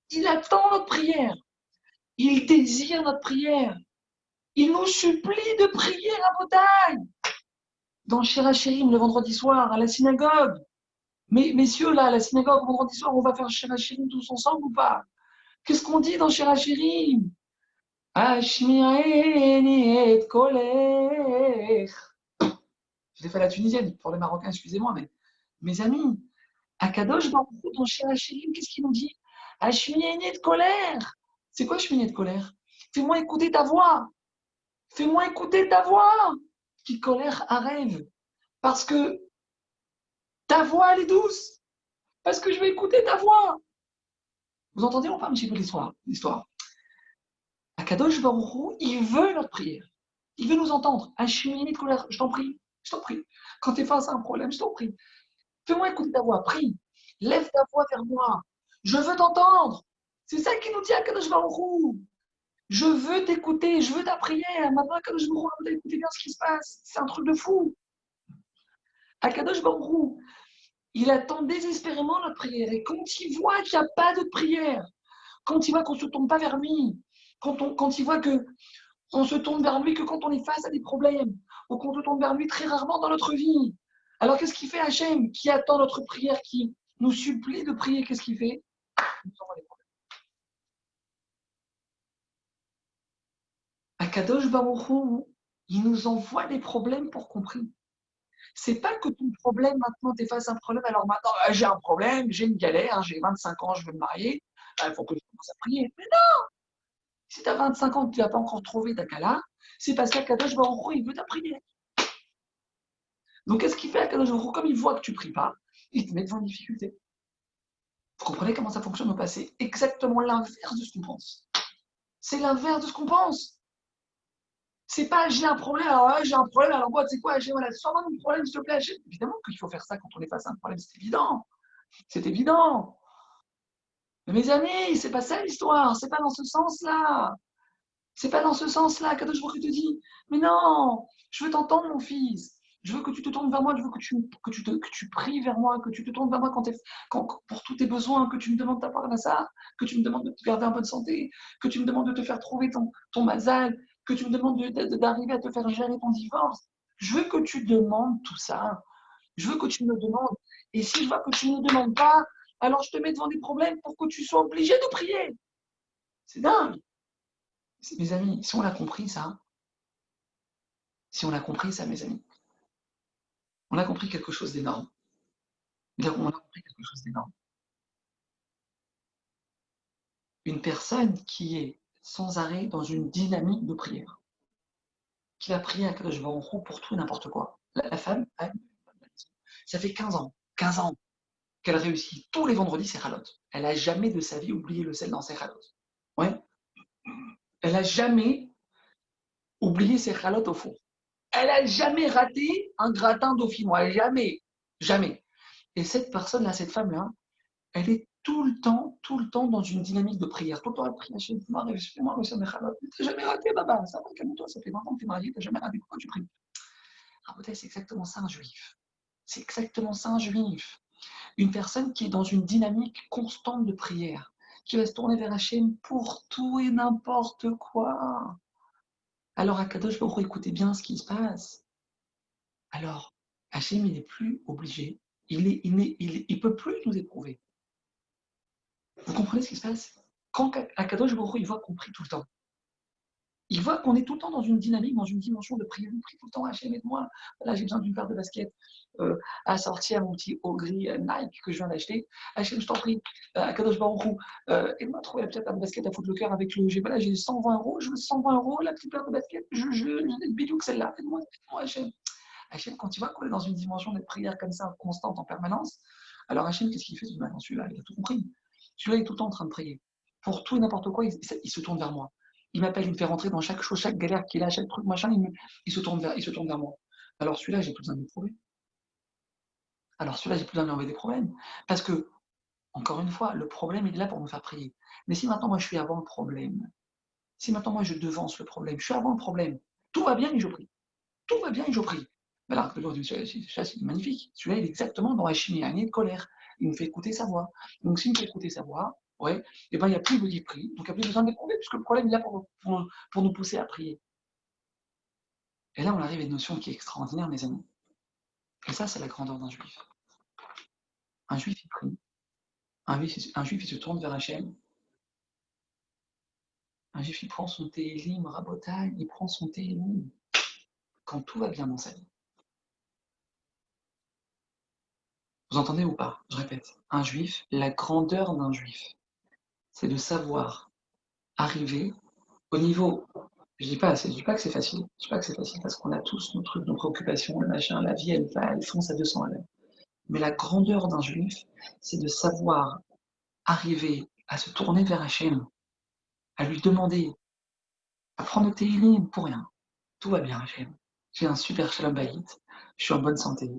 Il attend notre prière. Il désire notre prière. Il nous supplie de prier à Botaï. Dans Shirachirim, le vendredi soir, à la synagogue. Mais messieurs, là, à la synagogue, vendredi soir, on va faire Shirachirim tous ensemble ou pas? Qu'est-ce qu'on dit dans Shirachirim? Ashmi'eni et kolech. Je l'ai fait à la tunisienne, pour les Marocains, excusez-moi, mais mes amis, Akadosh Baruch Hu, dans Shirachirim, qu'est-ce qu'il nous dit? Ashmi'eni de colère. C'est quoi Ashmi'eni de colère? Fais-moi écouter ta voix. Fais-moi écouter ta voix. Qui colère à rêve. Parce que ta voix, elle est douce. Parce que je vais écouter ta voix. Vous entendez, on parle un petit peu de l'histoire. Akadosh Baruch Hu, il veut notre prière. Il veut nous entendre. Ashmi'eni de colère. Je t'en prie. Je t'en prie. Quand tu es face à un problème, je t'en prie. Fais-moi écouter ta voix, prie. Lève ta voix vers moi. Je veux t'entendre. C'est ça qui nous dit Akadosh Baruch Hu. Je veux t'écouter, je veux ta prière. Maintenant, Akadosh Baruch Hu, écoutez bien ce qui se passe. C'est un truc de fou. Akadosh Baruch Hu, il attend désespérément notre prière. Et quand il voit qu'il n'y a pas de prière, quand il voit qu'on ne se tourne pas vers lui, quand il voit qu'on se tourne vers lui que quand on est face à des problèmes, ou qu'on se tourne vers lui très rarement dans notre vie. Alors qu'est-ce qu'il fait Hachem, qui attend notre prière, qui nous supplie de prier? Qu'est-ce qu'il fait? Il nous envoie des problèmes. Akadosh Baruch Hu, il nous envoie des problèmes pour qu'on prie. C'est pas que ton problème, maintenant, tu es face à un problème, alors maintenant, j'ai un problème, j'ai une galère, j'ai 25 ans, je veux me marier, il faut que je commence à prier. Mais non, si tu as 25 ans, tu n'as pas encore trouvé ta Kala, c'est parce qu'Akadosh Baruch Hu, il veut ta prière. Donc, qu'est-ce qu'il fait Akadosh Baruch Hu? Comme il voit que tu ne pries pas, il te met devant une difficulté. Vous comprenez comment ça fonctionne au passé? Exactement l'inverse de ce qu'on pense. C'est l'inverse de ce qu'on pense. C'est pas j'ai un problème, alors là, j'ai un problème, alors moi, tu sais quoi, voilà, sors-moi mon problème, s'il te plaît. Évidemment qu'il faut faire ça quand on est face à un problème, c'est évident. C'est évident. Mais mes amis, c'est pas ça l'histoire, c'est pas dans ce sens-là. C'est pas dans ce sens-là qu'Akadosh Baruch Hu te dit. Mais non, je veux t'entendre, mon fils. Je veux que tu te tournes vers moi, je veux que tu pries vers moi, que tu te tournes vers moi pour tous tes besoins, que tu me demandes ta parnassa, que tu me demandes de te garder en bonne santé, que tu me demandes de te faire trouver ton mazal, que tu me demandes d'arriver à te faire gérer ton divorce. Je veux que tu demandes tout ça. Je veux que tu me le demandes. Et si je vois que tu ne me demandes pas, alors je te mets devant des problèmes pour que tu sois obligé de prier. C'est dingue. Mes amis, si on l'a compris ça, si on a compris ça, mes amis, on a compris quelque chose d'énorme. On a compris quelque chose d'énorme. Une personne qui est sans arrêt dans une dynamique de prière, qui va prier à Kadosh Baruch Hu pour tout et n'importe quoi. La femme, ça fait 15 ans qu'elle réussit tous les vendredis ses chalotes. Elle n'a jamais de sa vie oublié le sel dans ses chalotes. Ouais. Elle n'a jamais oublié ses chalotes au four. Elle n'a jamais raté un gratin dauphinois. Jamais. Jamais. Et cette personne-là, cette femme-là, elle est tout le temps dans une dynamique de prière. Tout le temps, elle prie, Hachem, fais-moi réussir mes chalotes. Tu n'as jamais raté, baba. Ça va, calme-toi, ça fait 20 ans que tu es marié, tu n'as jamais raté. Pourquoi tu pries? Ah, peut-être, c'est exactement ça un juif. C'est exactement ça un juif. Une personne qui est dans une dynamique constante de prière, qui va se tourner vers Hachem pour tout et n'importe quoi. Alors, Akadosh Baruch Hu, écoutez bien ce qui se passe. Alors, Hachem, il n'est plus obligé. Il peut plus nous éprouver. Vous comprenez ce qui se passe? Quand Akadosh Baruch Hu, il voit qu'on prie tout le temps, il voit qu'on est tout le temps dans une dynamique, dans une dimension de prière. On prie tout le temps, Hachem, aide-moi. Là, j'ai besoin d'une paire de baskets à sortir mon petit haut gris Nike que je viens d'acheter. Hachem, je t'en prie, Akadosh Baruch Hu, aide-moi à trouver la petite paire de baskets à foutre le cœur avec le. J'ai 120 euros, je veux 120 euros, la petite paire de baskets, je bidou que celle-là. Aide-moi, Hachem. Hachem, quand tu vois qu'on est dans une dimension de prière comme ça, constante en permanence, alors Hachem, qu'est-ce qu'il fait? Celui-là, il a tout compris. Celui-là, il est tout le temps en train de prier. Pour tout et n'importe quoi, il se tourne vers moi. Il m'appelle, il me fait rentrer dans chaque chose, chaque galère qu'il a, chaque truc, machin, il se tourne vers moi. Alors celui-là, j'ai plus besoin de l'éprouver. Alors celui-là, j'ai plus besoin de lui envoyer des problèmes. Parce que, encore une fois, le problème, il est là pour me faire prier. Mais si maintenant, moi, je suis avant le problème, si maintenant, moi, je devance le problème, je suis avant le problème, tout va bien et je prie. Tout va bien et je prie. Mais là, c'est magnifique. Celui-là, il est exactement dans la chimie, un nid de colère. Il me fait écouter sa voix. Donc, s'il me fait écouter sa voix, ouais, et ben, il n'y a plus de prix. Donc, il n'y a plus besoin d'éprouver, puisque le problème, il est là pour nous pousser à prier. Et là, on arrive à une notion qui est extraordinaire, mes amis. Et ça, c'est la grandeur d'un juif. Un juif, il prie. Un juif, il se tourne vers Hachem. Un juif, il prend son télim, rabotaille, il prend son télim. Quand tout va bien dans sa vie. Vous entendez ou pas? Je répète. Un juif, la grandeur d'un juif, c'est de savoir arriver au niveau. Je dis pas que c'est facile. Je dis pas que c'est facile parce qu'on a tous nos trucs, nos préoccupations, le machin, la vie, elle fonce à 200 à l'heure. Mais la grandeur d'un juif, c'est de savoir arriver à se tourner vers Hachem, à lui demander, à prendre tes lignes pour rien. Tout va bien, Hachem. J'ai un super shalom bayit, je suis en bonne santé,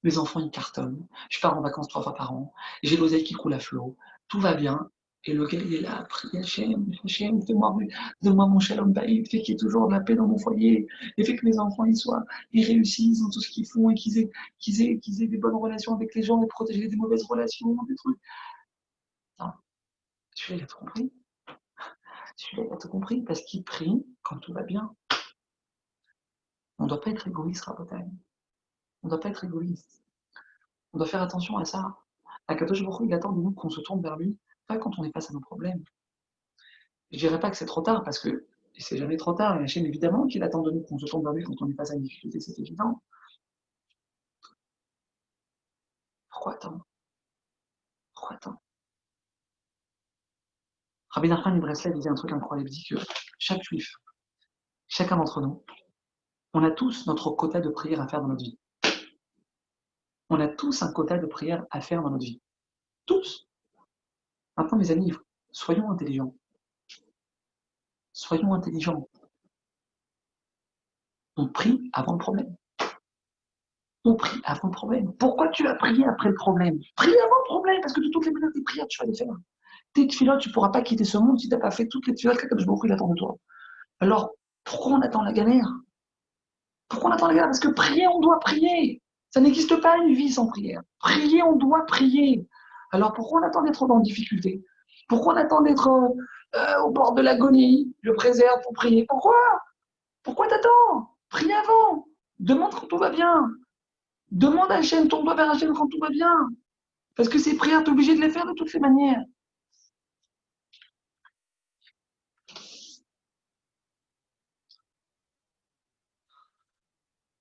mes enfants ils cartonnent, je pars en vacances 3 fois par an, j'ai l'oseille qui coule à flot, tout va bien. Et le gars il est là, prie Hachem, Hachem, donne-moi mon shalom bayit, fais qu'il y ait toujours de la paix dans mon foyer, et fais que mes enfants ils réussissent dans tout ce qu'ils font, et qu'ils aient des bonnes relations avec les gens, et protéger des mauvaises relations, des trucs. Non, celui-là il a tout compris. Celui-là il a tout compris, parce qu'il prie quand tout va bien. On ne doit pas être égoïste, Rabotai. On ne doit pas être égoïste. On doit faire attention à ça. Akadosh Baruch Hu, il attend de nous qu'on se tourne vers lui, pas quand on est face à nos problèmes. Je dirais pas que c'est trop tard, parce que c'est jamais trop tard. Et Hachem, évidemment qu'il attend de nous qu'on se tourne vers lui quand on est face à une difficulté, c'est évident. Pourquoi attendre? Pourquoi attendre? Rabbi Nachman Ibreslev dit un truc incroyable, il dit que chaque juif, chacun d'entre nous, on a tous notre quota de prière à faire dans notre vie. On a tous un quota de prière à faire dans notre vie. Tous. Maintenant, mes amis, soyons intelligents. Soyons intelligents. On prie avant le problème. On prie avant le problème. Pourquoi tu as prié après le problème? Prie avant le problème, parce que de toutes les manières, tes prières, tu vas les faire. Tes tefilot, tu ne pourras pas quitter ce monde si tu n'as pas fait toutes les tefilot que Kadosh Baruch Hu attend de toi. Alors, pourquoi on attend la galère? Pourquoi on attend la galère? Parce que prier, on doit prier. Ça n'existe pas une vie sans prière. Prier, on doit prier. Alors, pourquoi on attend d'être dans la difficulté? Pourquoi on attend d'être au bord de l'agonie? Je préserve pour prier. Pourquoi? Pourquoi t'attends? Prie avant. Demande quand tout va bien. Demande à Hachem, tourne-toi vers Hachem quand tout va bien. Parce que ces prières, tu es obligé de les faire de toutes les manières.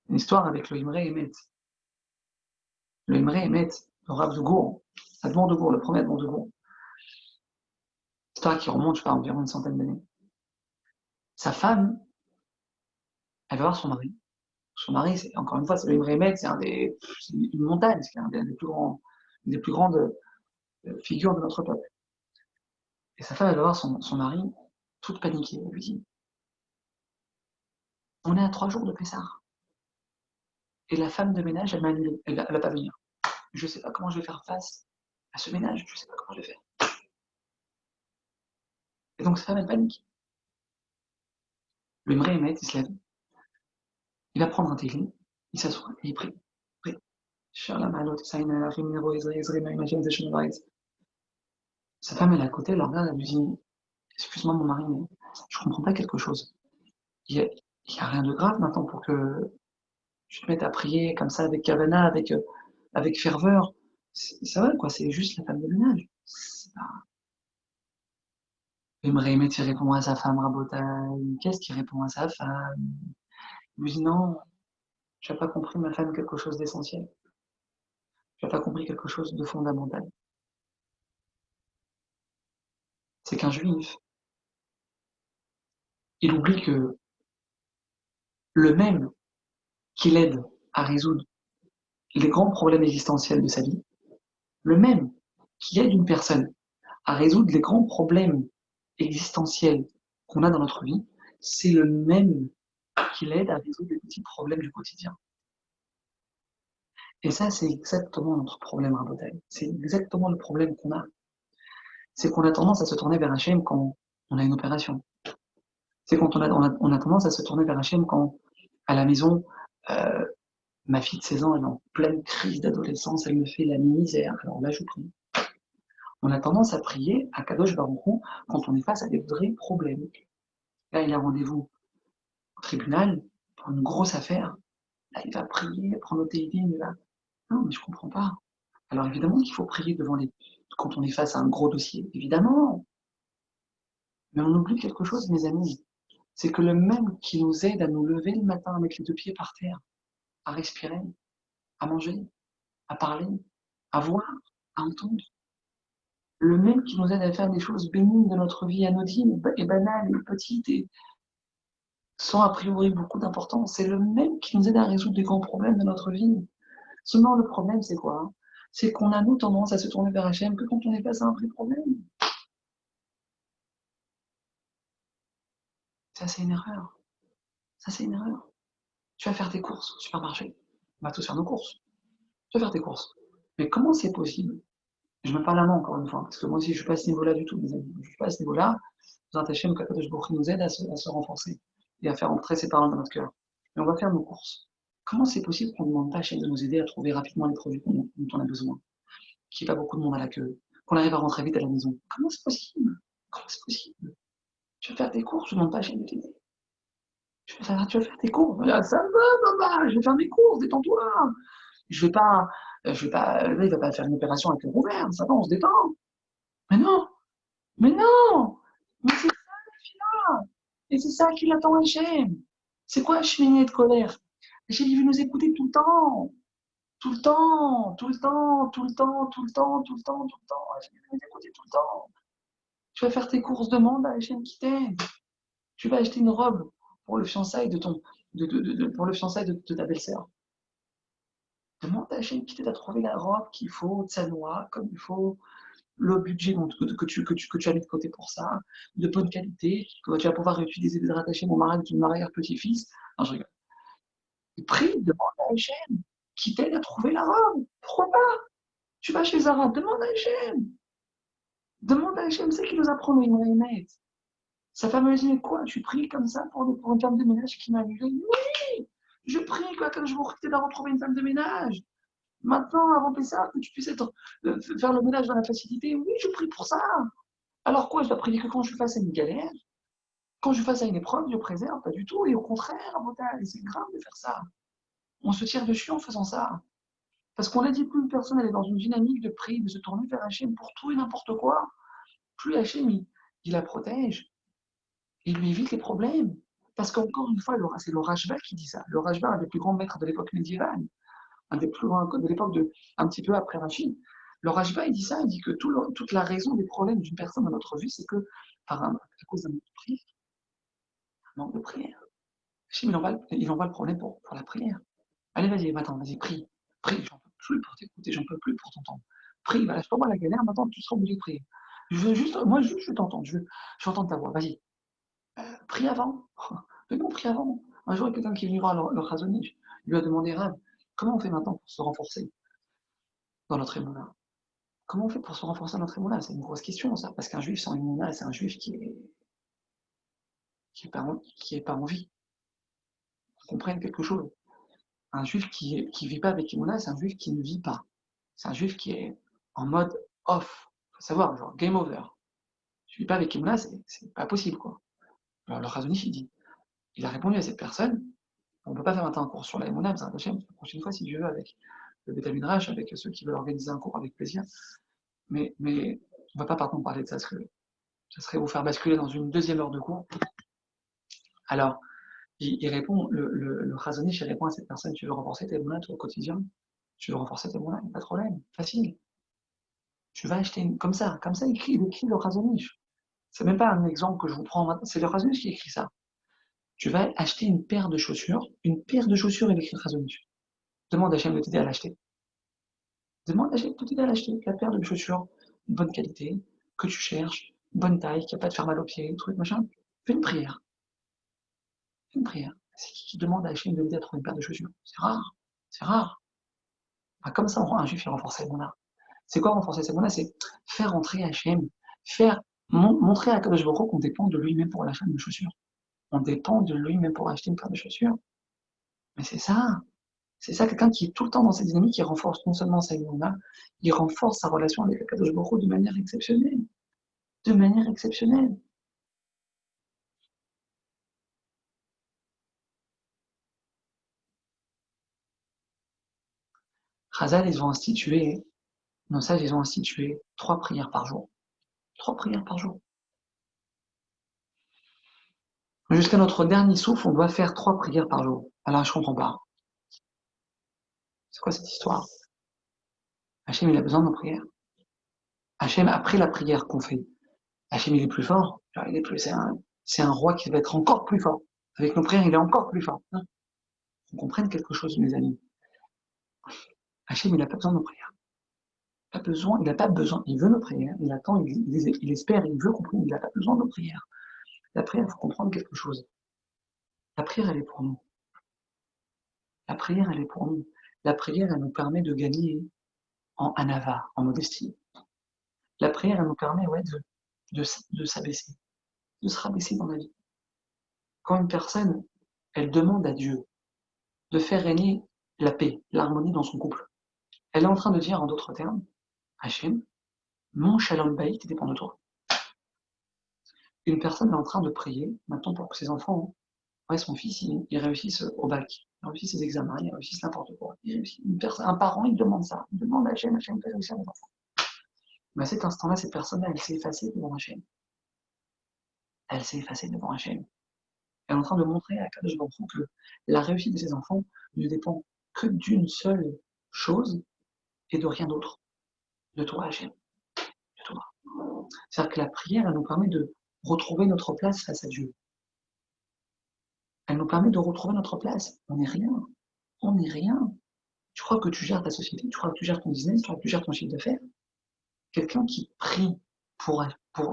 Une histoire avec le Imre Emet. Le Imre Emet, le Rav de Gour, Admon de Gour, le premier Admon de Gour. histoire qui remonte, je sais pas, environ une centaine d'années. Sa femme, elle va voir son mari. Son mari, c'est, encore une fois, c'est le Imre c'est une montagne, c'est un des plus grands, une des plus grandes figures de notre peuple. Et sa femme, elle va voir son mari, toute paniquée. Elle lui dit, on est à 3 jours de Pessah. Et la femme de ménage, elle m'a annulé. Elle va pas venir. Je sais pas comment je vais faire face à ce ménage. Je sais pas comment je vais faire. Et donc, sa femme, elle panique. Le Imre il se lève. Il va prendre un télim. Il s'assoit et il prie. Il prie. Sa femme, elle est à côté, elle la regarde, elle lui dit, excuse-moi mon mari, mais je comprends pas quelque chose. Il y a rien de grave maintenant pour que tu te mettes à prier comme ça avec kavana, avec ferveur. Ça va quoi, c'est juste la femme de ménage. Imre il répond à sa femme, Rabotai. Qu'est-ce qu'il répond à sa femme? Il lui dit non, tu n'as pas compris ma femme quelque chose d'essentiel. Tu n'as pas compris quelque chose de fondamental. C'est qu'un juif, il oublie que le même qui l'aide à résoudre les grands problèmes existentiels de sa vie, le même qui aide une personne à résoudre les grands problèmes existentiels qu'on a dans notre vie, c'est le même qui l'aide à résoudre les petits problèmes du quotidien. Et ça, c'est exactement notre problème, Rabotai. C'est exactement le problème qu'on a. C'est qu'on a tendance à se tourner vers Hachem quand on a une opération. C'est quand on a tendance à se tourner vers Hachem quand, à la maison, euh, ma fille de 16 ans, elle est en pleine crise d'adolescence, elle me fait la misère. Alors là, je prie. On a tendance à prier à Kadosh Baruch Hu quand on est face à des vrais problèmes. Là, il a rendez-vous au tribunal pour une grosse affaire. Là, il va prier, prendre le téléphone, il va... Non, mais je comprends pas. Alors évidemment qu'il faut prier quand on est face à un gros dossier, évidemment. Mais on oublie quelque chose, mes amis. C'est que le même qui nous aide à nous lever le matin avec les 2 pieds par terre, à respirer, à manger, à parler, à voir, à entendre, le même qui nous aide à faire des choses bénignes de notre vie, anodines et banales et petites et sans a priori beaucoup d'importance, c'est le même qui nous aide à résoudre les grands problèmes de notre vie. Seulement le problème, c'est quoi? C'est qu'on a nous tendance à se tourner vers Hachem que quand on est face à un vrai problème. Ça, c'est une erreur. Ça, c'est une erreur. Tu vas faire tes courses au supermarché. On va tous faire nos courses. Tu vas faire tes courses. Mais comment c'est possible? Je me parle à moi encore une fois, parce que moi aussi je ne suis pas à ce niveau-là du tout, mes amis. Je ne suis pas à ce niveau-là. Vous attachez, le Kadosh Baruch Hu nous aide à se renforcer et à faire entrer ses paroles dans notre cœur. Mais on va faire nos courses. Comment c'est possible qu'on ne demande pas à Hachem de nous aider à trouver rapidement les produits dont on a besoin, qu'il n'y ait pas beaucoup de monde à la queue, qu'on arrive à rentrer vite à la maison? Comment c'est possible? Comment c'est possible? Tu vas faire tes courses, je ne demande pas à Hachem de t'aider. Tu vas faire tes courses. Ah, ça va, maman, je vais faire mes courses, détends-toi. Là, il va pas faire une opération avec le ouvert, ça va, on se détend. Mais non, mais non, mais c'est ça la fila, et c'est ça qui l'attend Hachem. C'est quoi cheminée de colère? Hachem, il veut nous écouter tout le temps, tout le temps, tout le temps, tout le temps, tout le temps, tout le temps, tout le temps. Hachem, il veut nous écouter tout le temps. Tu vas faire tes courses, demande à Hachem qui t'aide. Tu vas acheter une robe pour le fiançailles pour le fiançailles de ta belle-sœur. Demande à Hachem qui t'aide à trouver la robe qu'il faut, noix, comme il faut, le budget que tu as mis de côté pour ça, de bonne qualité, que tu vas pouvoir utiliser des rattachés mon mari, ton arrière-petit-fils. Non, je rigole. Prie, demande à Hachem qui t'aide à trouver la robe. Pourquoi pas? Tu vas chez Zara, demande à Hachem. Demande à Hachem, c'est qui nous apprend le Imre. Sa femme me dit, quoi, tu pries comme ça pour une femme de ménage qui m'a annulé? Oui, je prie quoi, quand je vous t'aide à retrouver une femme de ménage. Maintenant, avant Pessah, que tu puisses faire le ménage dans la facilité, oui, je prie pour ça. Alors quoi, je dois prier que quand je suis face à une galère, quand je suis face à une épreuve, je préserve, pas du tout, et au contraire, c'est grave de faire ça. On se tire dessus en faisant ça. Parce qu'on a dit, plus une personne elle est dans une dynamique de prière, de se tourner vers Hachem pour tout et n'importe quoi, plus Hachem, il la protège, il lui évite les problèmes. Parce qu'encore une fois, c'est le Rashba qui dit ça. Le Rashba, un des plus grands maîtres de l'époque médiévale, un des plus grands de l'époque un petit peu après Rachid. Le Rajba, il dit ça, il dit que toute la raison des problèmes d'une personne dans notre vie, c'est que à cause d'un manque de prière. Un manque de prière. Hachem, il envoie le problème pour la prière. Allez, vas-y, maintenant, vas-y, prie. Prie, j'en peux plus pour t'écouter, j'en peux plus pour t'entendre. Prie, voilà, je t'envoie la galère, maintenant tu seras obligé de prier. Moi, je veux t'entendre, je veux entendre ta voix, vas-y. Prie avant. Mais non, prie avant. Un jour, il y a quelqu'un qui est venu voir le Chazonich. Il lui a demandé, Rav, comment on fait maintenant pour se renforcer dans notre émouna? Comment on fait pour se renforcer dans notre émouna? C'est une grosse question, ça. Parce qu'un juif sans émouna, c'est un juif qui est pas en vie. Qu'on comprenne quelque chose. Un juif qui vit pas avec émouna, c'est un juif qui ne vit pas. C'est un juif qui est en mode off. Il faut savoir, genre game over. Je vis pas avec émouna, c'est pas possible, quoi. Alors le Chazonich, il a répondu à cette personne. On ne peut pas faire maintenant un cours sur la Emouna, mais la prochaine fois, si Dieu veut, avec le Beth Midrash, avec ceux qui veulent organiser un cours avec plaisir. Mais on ne va pas par contre parler de ça, parce que ça serait vous faire basculer dans une deuxième heure de cours. Alors, il répond, le Chazonich, il répond à cette personne, tu veux renforcer tes Emouna au quotidien? Tu veux renforcer tes Emouna? Pas de problème, facile. Tu vas acheter comme ça, il écrit le Chazonich. C'est même pas un exemple que je vous prends maintenant, c'est le Chazonich qui écrit ça. Tu vas acheter une paire de chaussures, il écrit le Chazonich. Demande à Hachem de t'aider à l'acheter. Demande à Hachem de t'aider à l'acheter. La paire de chaussures, de bonne qualité, que tu cherches, bonne taille, qui n'a pas de faire mal aux pieds, truc, machin. Fais une prière. Fais une prière. C'est qui demande à Hachem de l'aider à trouver une paire de chaussures? C'est rare. C'est rare. Enfin, comme ça, on rend un juif et renforcer mon art. C'est quoi renforcer ses art? C'est faire entrer Hachem, montrer à Kadosh Baruch Hu qu'on dépend de lui-même pour l'achat de chaussures. On dépend de lui-même pour acheter une paire de chaussures. Mais c'est ça. C'est ça, quelqu'un qui est tout le temps dans cette dynamique, qui renforce non seulement sa imana, il renforce sa relation avec Akadosh Baruch Hu de manière exceptionnelle. De manière exceptionnelle. Chazal, nos sages, ils ont institué 3 prières par jour. 3 prières par jour. Jusqu'à notre dernier souffle, on doit faire 3 prières par jour. Alors, je comprends pas. C'est quoi cette histoire? Hachem, il a besoin de nos prières. Hachem, après la prière qu'on fait, Hachem, il est plus fort. Alors, c'est un roi qui va être encore plus fort. Avec nos prières, il est encore plus fort. On comprenne quelque chose, mes amis. Hachem, il n'a pas besoin de nos prières. Il n'a pas besoin. Il veut nos prières. Il attend, il espère, il veut comprendre. Il n'a pas besoin de nos prières. La prière, il faut comprendre quelque chose. La prière, elle est pour nous. La prière, elle est pour nous. La prière, elle nous permet de gagner en anava, en modestie. La prière, elle nous permet de s'abaisser, de se rabaisser dans la vie. Quand une personne, elle demande à Dieu de faire régner la paix, l'harmonie dans son couple, elle est en train de dire en d'autres termes, Hachem, mon shalom baït dépend de toi. Une personne est en train de prier maintenant pour que ses enfants, ouais, son fils, il réussisse au bac, il réussisse ses examens, il réussisse n'importe quoi. Un parent, il demande ça, il demande à Hachem, Hachem fait réussir mes enfants. Mais à cet instant-là, cette personne-là, elle s'est effacée devant Hachem. Elle s'est effacée devant Hachem. Elle est en train de montrer à Kadosh Baruch Hu que la réussite de ses enfants ne dépend que d'une seule chose et de rien d'autre. De toi, Hachem. De toi. C'est-à-dire que la prière, elle nous permet de retrouver notre place face à Dieu. Elle nous permet de retrouver notre place. On n'est rien. On n'est rien. Tu crois que tu gères ta société, tu crois que tu gères ton business, tu crois que tu gères ton chiffre d'affaires. Quelqu'un qui prie pour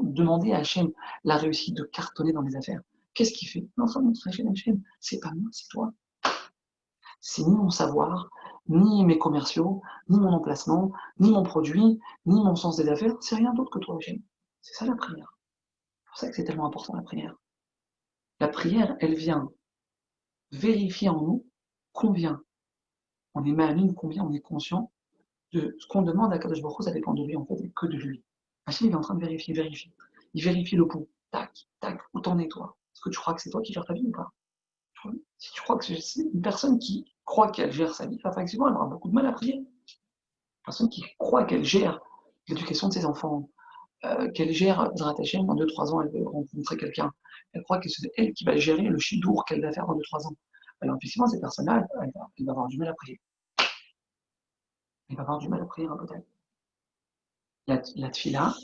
demander à Hachem la réussite de cartonner dans les affaires, qu'est-ce qu'il fait? Il est en train de montrer à Hachem, c'est pas moi, c'est toi. C'est ni mon savoir, ni mes commerciaux, ni mon emplacement, ni mon produit, ni mon sens des affaires, c'est rien d'autre que toi, Hachem. C'est ça la prière. C'est pour ça que c'est tellement important la prière. La prière, elle vient vérifier en nous combien on est ma'amine, combien on est conscient de ce qu'on demande à Kadosh Baruch Hu, ça dépend de lui en fait, et que de lui. Hachem, il est en train de vérifier. Il vérifie le pouls. Tac, tac, où t'en es toi? Est-ce que tu crois que c'est toi qui gères ta vie ou pas? Si tu crois que c'est une personne qui croit qu'elle gère sa vie, enfin, effectivement, elle aura beaucoup de mal à prier. Une personne qui croit qu'elle gère l'éducation de ses enfants, qu'elle gère Zrat Hashem, dans 2-3 ans, elle veut rencontrer quelqu'un. Elle croit que c'est elle qui va gérer le chidour qu'elle va faire dans 2-3 ans. Alors, effectivement, cette personne-là, elle va avoir du mal à prier. Elle va avoir du mal à prier un peu. La tfila,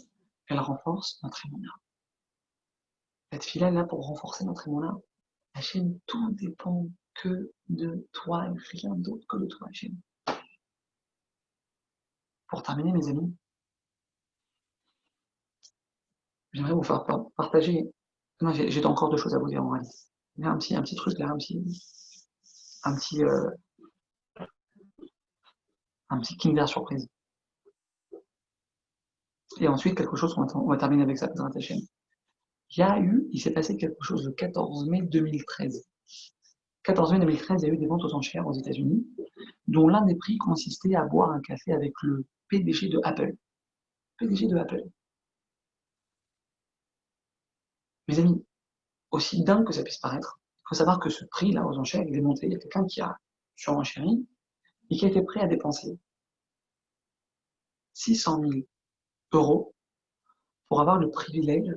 elle renforce notre émouna. La tfila est là pour renforcer notre émouna. Hachem, tout dépend que de toi et rien d'autre que de toi, Hachem. Pour terminer, mes amis, j'aimerais vous faire partager. Non, j'ai encore deux choses à vous dire en réalité. Il y a un petit truc là, un petit, euh, un petit Kinder surprise. Et ensuite, quelque chose, on va terminer avec ça, Bezrat Hachem. Il s'est passé quelque chose le 14 mai 2013. 14 mai 2013, il y a eu des ventes aux enchères aux États-Unis, dont l'un des prix consistait à boire un café avec le PDG de Apple. PDG de Apple. Mes amis, aussi dingue que ça puisse paraître, il faut savoir que ce prix-là aux enchères, il est monté. Il y a quelqu'un qui a surenchéri et qui a été prêt à dépenser 600 000 euros pour avoir le privilège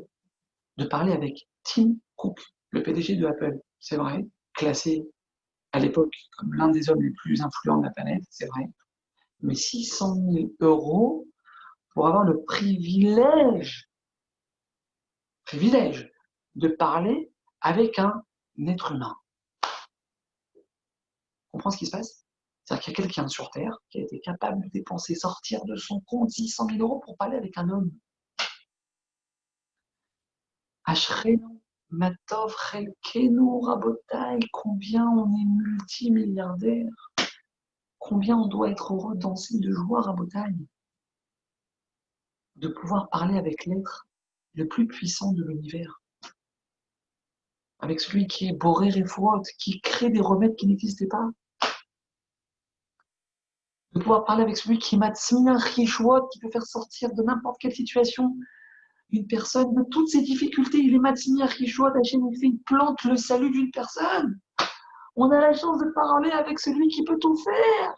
de parler avec Tim Cook, le PDG de Apple. C'est vrai, classé à l'époque comme l'un des hommes les plus influents de la planète, c'est vrai. Mais 600 000 euros pour avoir le privilège de parler avec un être humain. On comprend ce qui se passe? C'est-à-dire qu'il y a quelqu'un sur Terre qui a été capable de dépenser, sortir de son compte 600 000 euros pour parler avec un homme. Ashrenu, Matov, Chelkenu, Rabotai, combien on est multimilliardaire, combien on doit être heureux, danser de joie, Rabotai, de pouvoir parler avec l'être le plus puissant de l'univers, avec celui qui est Boré Refouot, qui crée des remèdes qui n'existaient pas, de pouvoir parler avec celui qui est Matsmina Richouot, qui peut faire sortir de n'importe quelle situation une personne de toutes ses difficultés. Il est Matsmina Richouot, Hachem, il plante le salut d'une personne. On a la chance de parler avec celui qui peut tout faire.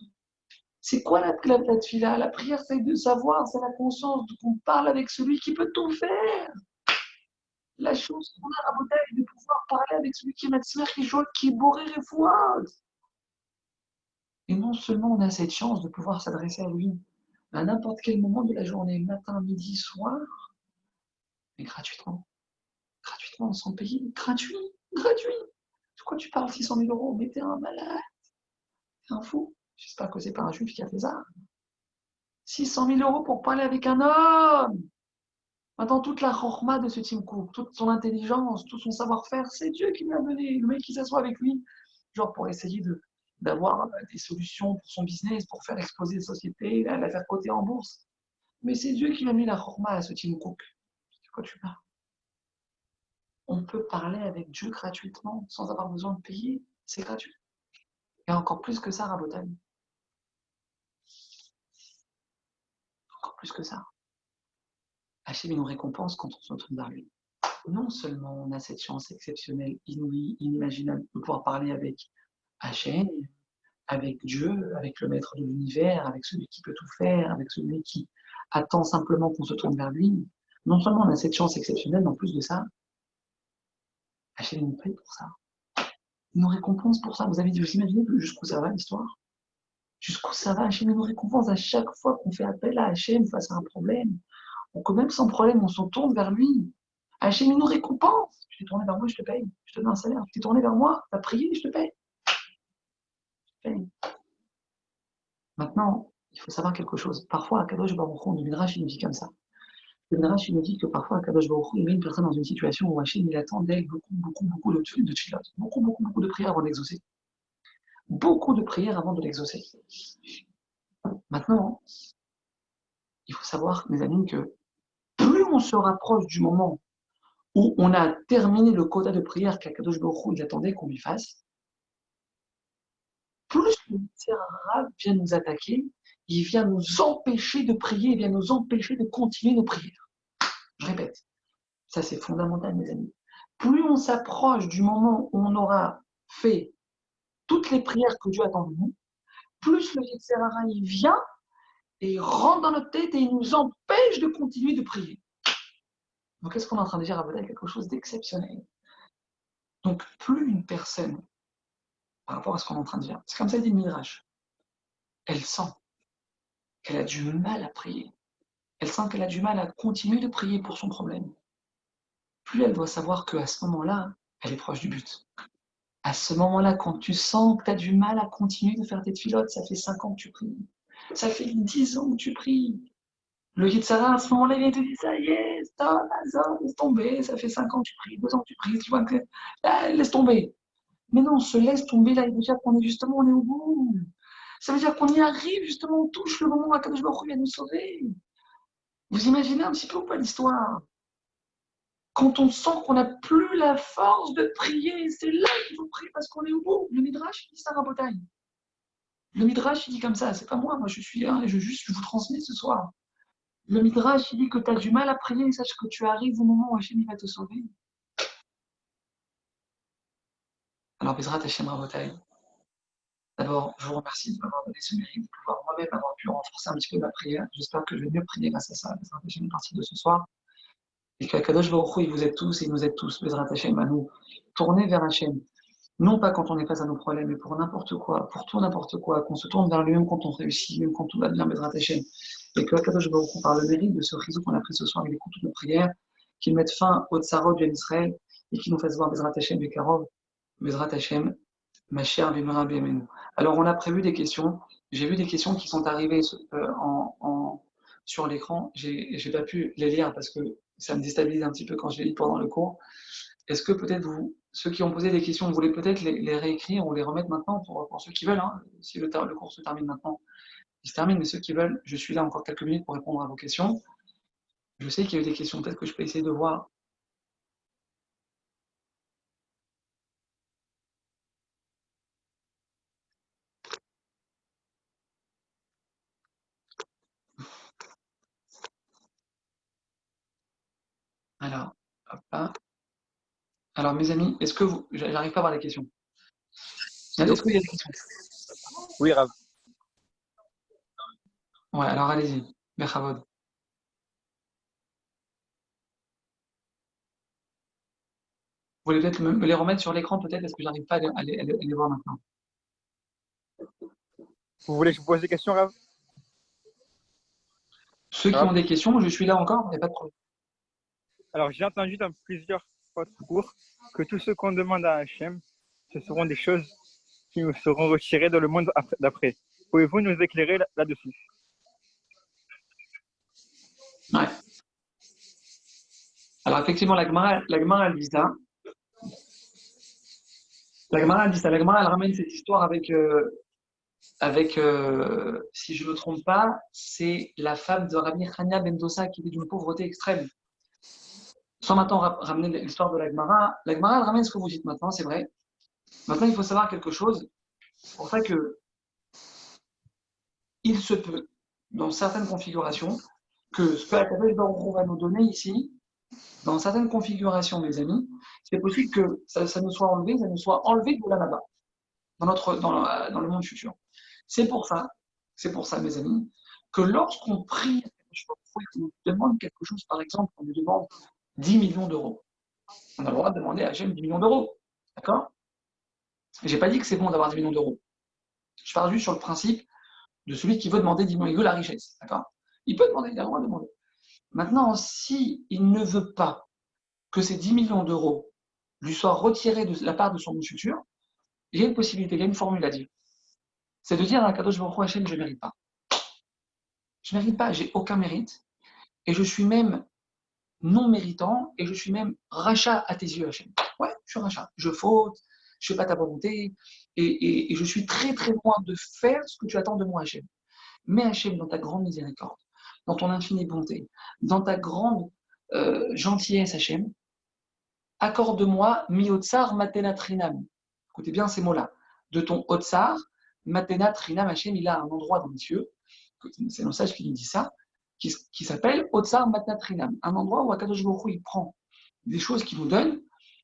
C'est quoi la tfila? La prière, c'est de savoir, c'est la conscience qu'on parle avec celui qui peut tout faire. La chose qu'on a à bouteille de pouvoir parler avec celui qui est Matzmer, qui est Boré Refouad. Et non seulement on a cette chance de pouvoir s'adresser à lui à n'importe quel moment de la journée, matin, midi, soir, mais gratuitement. Gratuitement, sans payer. Gratuit. De quoi tu parles 600 000 euros? Mais t'es un malade. T'es un fou. J'espère que c'est pas un juif qui a fait ça. 600 000 euros pour parler avec un homme. Maintenant, toute la chorma de ce Tim Cook, toute son intelligence, tout son savoir-faire, c'est Dieu qui lui a donné. Le mec qui s'assoit avec lui, genre pour essayer d'avoir des solutions pour son business, pour faire exploser les sociétés, la faire coter en bourse. Mais c'est Dieu qui lui a mis la chorma à ce Tim Cook. De quoi tu parles? On peut parler avec Dieu gratuitement, sans avoir besoin de payer. C'est gratuit. Et encore plus que ça, Rabotan. Encore plus que ça. Hachem nous récompense quand on se tourne vers lui. Non seulement on a cette chance exceptionnelle, inouïe, inimaginable de pouvoir parler avec Hachem, avec Dieu, avec le maître de l'univers, avec celui qui peut tout faire, avec celui qui attend simplement qu'on se tourne vers lui. Non seulement on a cette chance exceptionnelle, mais en plus de ça, Hachem nous paye pour ça. Il nous récompense pour ça. Vous imaginez jusqu'où ça va l'histoire? Jusqu'où ça va? Hachem nous récompense à chaque fois qu'on fait appel à Hachem face à un problème. Donc même sans problème, on se tourne vers lui. Hachem nous récompense. Je t'ai tourné vers moi, je te paye. Je te donne un salaire. Tu t'es tourné vers moi, tu as prié, je te paye. Maintenant, il faut savoir quelque chose. Parfois, à Kadosh Baruch Hu, le Midrash, il nous dit comme ça. Le Midrash, il nous dit que parfois, à Kadosh Baruch Hu, il met une personne dans une situation où Hachem, il attend d'elle beaucoup de tchilot, beaucoup de prières avant d'exaucer. Beaucoup de prières avant de l'exaucer. Maintenant, il faut savoir, mes amis, que plus on se rapproche du moment où on a terminé le quota de prière qu'Akadosh Baruch Hu, il attendait qu'on lui fasse, plus le Yetzer Hara vient nous attaquer, il vient nous empêcher de prier, il vient nous empêcher de continuer nos prières. Je répète, ça c'est fondamental, mes amis. Plus on s'approche du moment où on aura fait toutes les prières que Dieu attend de nous, plus le Yetzer Hara il vient et il rentre dans notre tête et il nous empêche de continuer de prier. Donc qu'est-ce qu'on est en train de dire à Avoda? Quelque chose d'exceptionnel. Donc plus une personne, par rapport à ce qu'on est en train de dire, c'est comme ça dit le Midrash, elle sent qu'elle a du mal à prier, elle sent qu'elle a du mal à continuer de prier pour son problème, plus elle doit savoir qu'à ce moment-là, elle est proche du but. À ce moment-là, quand tu sens que tu as du mal à continuer de faire tes filotes, ça fait 5 ans que tu pries. Ça fait 10 ans que tu pries. Le Yitzhara, à ce moment-là, il vient te dire, ça y est, stop, laisse tomber, ça fait 5 ans que tu pries, 2 ans que tu pries, tu vois que, laisse tomber. Mais non, on se laisse tomber là, il veut dire qu'on est justement, on est au bout. Ça veut dire qu'on y arrive, justement, on touche le moment où Akadosh Baruch Hu vient nous sauver. Vous imaginez un petit peu ou pas l'histoire? Quand on sent qu'on n'a plus la force de prier, c'est là qu'il faut prier parce qu'on est au bout. Le Midrash, il dit ça, Rabotaï. Le Midrash, il dit comme ça, c'est pas moi, moi je suis là et je vous transmets ce soir. Le Midrash, il dit que tu as du mal à prier, sache que tu arrives au moment où Hachem va te sauver. Alors, Bezrat Hachem Rabotaï, d'abord, je vous remercie de m'avoir donné ce mérite, de pouvoir moi-même avoir pu renforcer un petit peu ma prière. J'espère que je vais mieux prier grâce à ça. Bezrat Hachem est partie de ce soir. Et que Kadosh Baruch Hu, il vous aide tous et il nous aide tous, Bezrat Hachem, à nous tourner vers Hachem. Non pas quand on est face à nos problèmes, mais pour n'importe quoi, pour tout n'importe quoi, qu'on se tourne vers lui même quand on réussit, même quand tout va bien, Bezrat Hachem. Et que Kadosh Baruch Hu, par le mérite de ce réseau qu'on a pris ce soir, il écoute toutes nos prières, qu'il mette fin au tsarot de Israël et qu'il nous fasse voir Bezrat Hachem et Karov, Bezrat Hachem, ma chère Vimera Biemenu. Alors, on a prévu des questions. J'ai vu des questions qui sont arrivées sur l'écran. J'ai pas pu les lire parce que ça me déstabilise un petit peu quand je les lis pendant le cours. Est-ce que peut-être vous, ceux qui ont posé des questions, vous voulez peut-être les réécrire ou les remettre maintenant pour ceux qui veulent, hein, si le cours se termine maintenant, il se termine, mais ceux qui veulent, je suis là encore quelques minutes pour répondre à vos questions. Je sais qu'il y a eu des questions, peut-être que je peux essayer de voir. Alors, hop là. Alors, mes amis, est-ce que vous. J'arrive pas à voir les questions. Allô? Est-ce qu'il y a des questions? Oui, Rav. Ouais, alors allez-y. Bechavod. Vous voulez peut-être me les remettre sur l'écran, peut-être, parce que j'arrive pas à les voir maintenant. Vous voulez que je vous pose des questions, Rav? Ceux qui Rav? ont des questions, je suis là encore, il n'y a pas de problème. Alors, j'ai entendu dans plusieurs autres cours que tous ceux qu'on demande à Hachem, ce seront des choses qui nous seront retirées dans le monde d'après. Pouvez-vous nous éclairer là-dessus? Ouais. Alors, effectivement, la Gemara, elle dit ça. La Gemara, elle dit ça. La Gemara, elle ramène cette histoire avec, si je ne me trompe pas, c'est la femme de Rabbi Chania ben Dossa qui vit d'une pauvreté extrême. Sans maintenant ramener l'histoire de la Gemara, elle ramène ce que vous dites maintenant, c'est vrai. Maintenant, il faut savoir quelque chose. C'est pour ça que il se peut, dans certaines configurations, que ce que la Kadosh Baruch Hu va nous donner ici, dans certaines configurations, mes amis, c'est possible que ça nous soit enlevé, de là bas dans le monde futur. C'est pour ça, mes amis, que lorsqu'on prie, on nous demande quelque chose, par exemple, on nous demande 10 millions d'euros. On a le droit de demander à Hachem 10 millions d'euros. D'accord? Je n'ai pas dit que c'est bon d'avoir 10 millions d'euros. Je parle juste sur le principe de celui qui veut demander 10 millions, il veut la richesse. D'accord? Il peut demander, il a le droit de demander. Maintenant, s'il ne veut pas que ces 10 millions d'euros lui soient retirés de la part de son monde futur, il y a une possibilité, il y a une formule à dire. C'est de dire à Kadosh Baruch Hu, Hachem, je ne mérite pas. Je ne mérite pas, j'ai aucun mérite. Et je suis même non méritant, et je suis même rachat à tes yeux, Hachem. Ouais, je suis rachat. Je faute, je ne fais pas ta volonté, et je suis très très loin de faire ce que tu attends de moi, Hachem. Mais Hachem, dans ta grande miséricorde, dans ton infinie bonté, dans ta grande gentillesse, Hachem, accorde-moi mi otsar matena trinam. Écoutez bien ces mots-là. De ton otsar, matena trinam, Hachem, il a un endroit dans les cieux, c'est le sage qui nous dit ça, qui s'appelle otsar matena trinam. Un endroit où Akadosh Baruch Hu, il prend des choses qu'il nous donne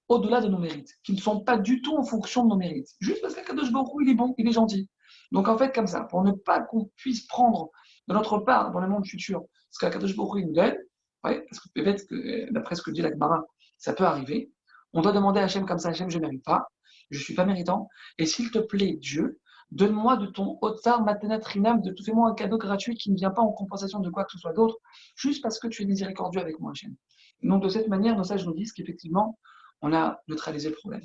au-delà de nos mérites, qui ne sont pas du tout en fonction de nos mérites. Juste parce qu'Akadosh Baruch Hu, il est bon, il est gentil. Donc en fait, comme ça, pour ne pas qu'on puisse prendre de notre part dans le monde futur ce qu'Akadosh Baruch Hu nous donne, ouais, parce que peut-être que, d'après ce que dit la Gemara, ça peut arriver, on doit demander à Hachem comme ça, Hachem, je ne mérite pas, je ne suis pas méritant, et s'il te plaît, Dieu, Donne-moi de ton Otsar Matenat Rinam, fais-moi un cadeau gratuit qui ne vient pas en compensation de quoi que ce soit d'autre, juste parce que tu es miséricordieux avec moi, Hachem. Donc, de cette manière, nos sages nous disent qu'effectivement, on a neutralisé le problème.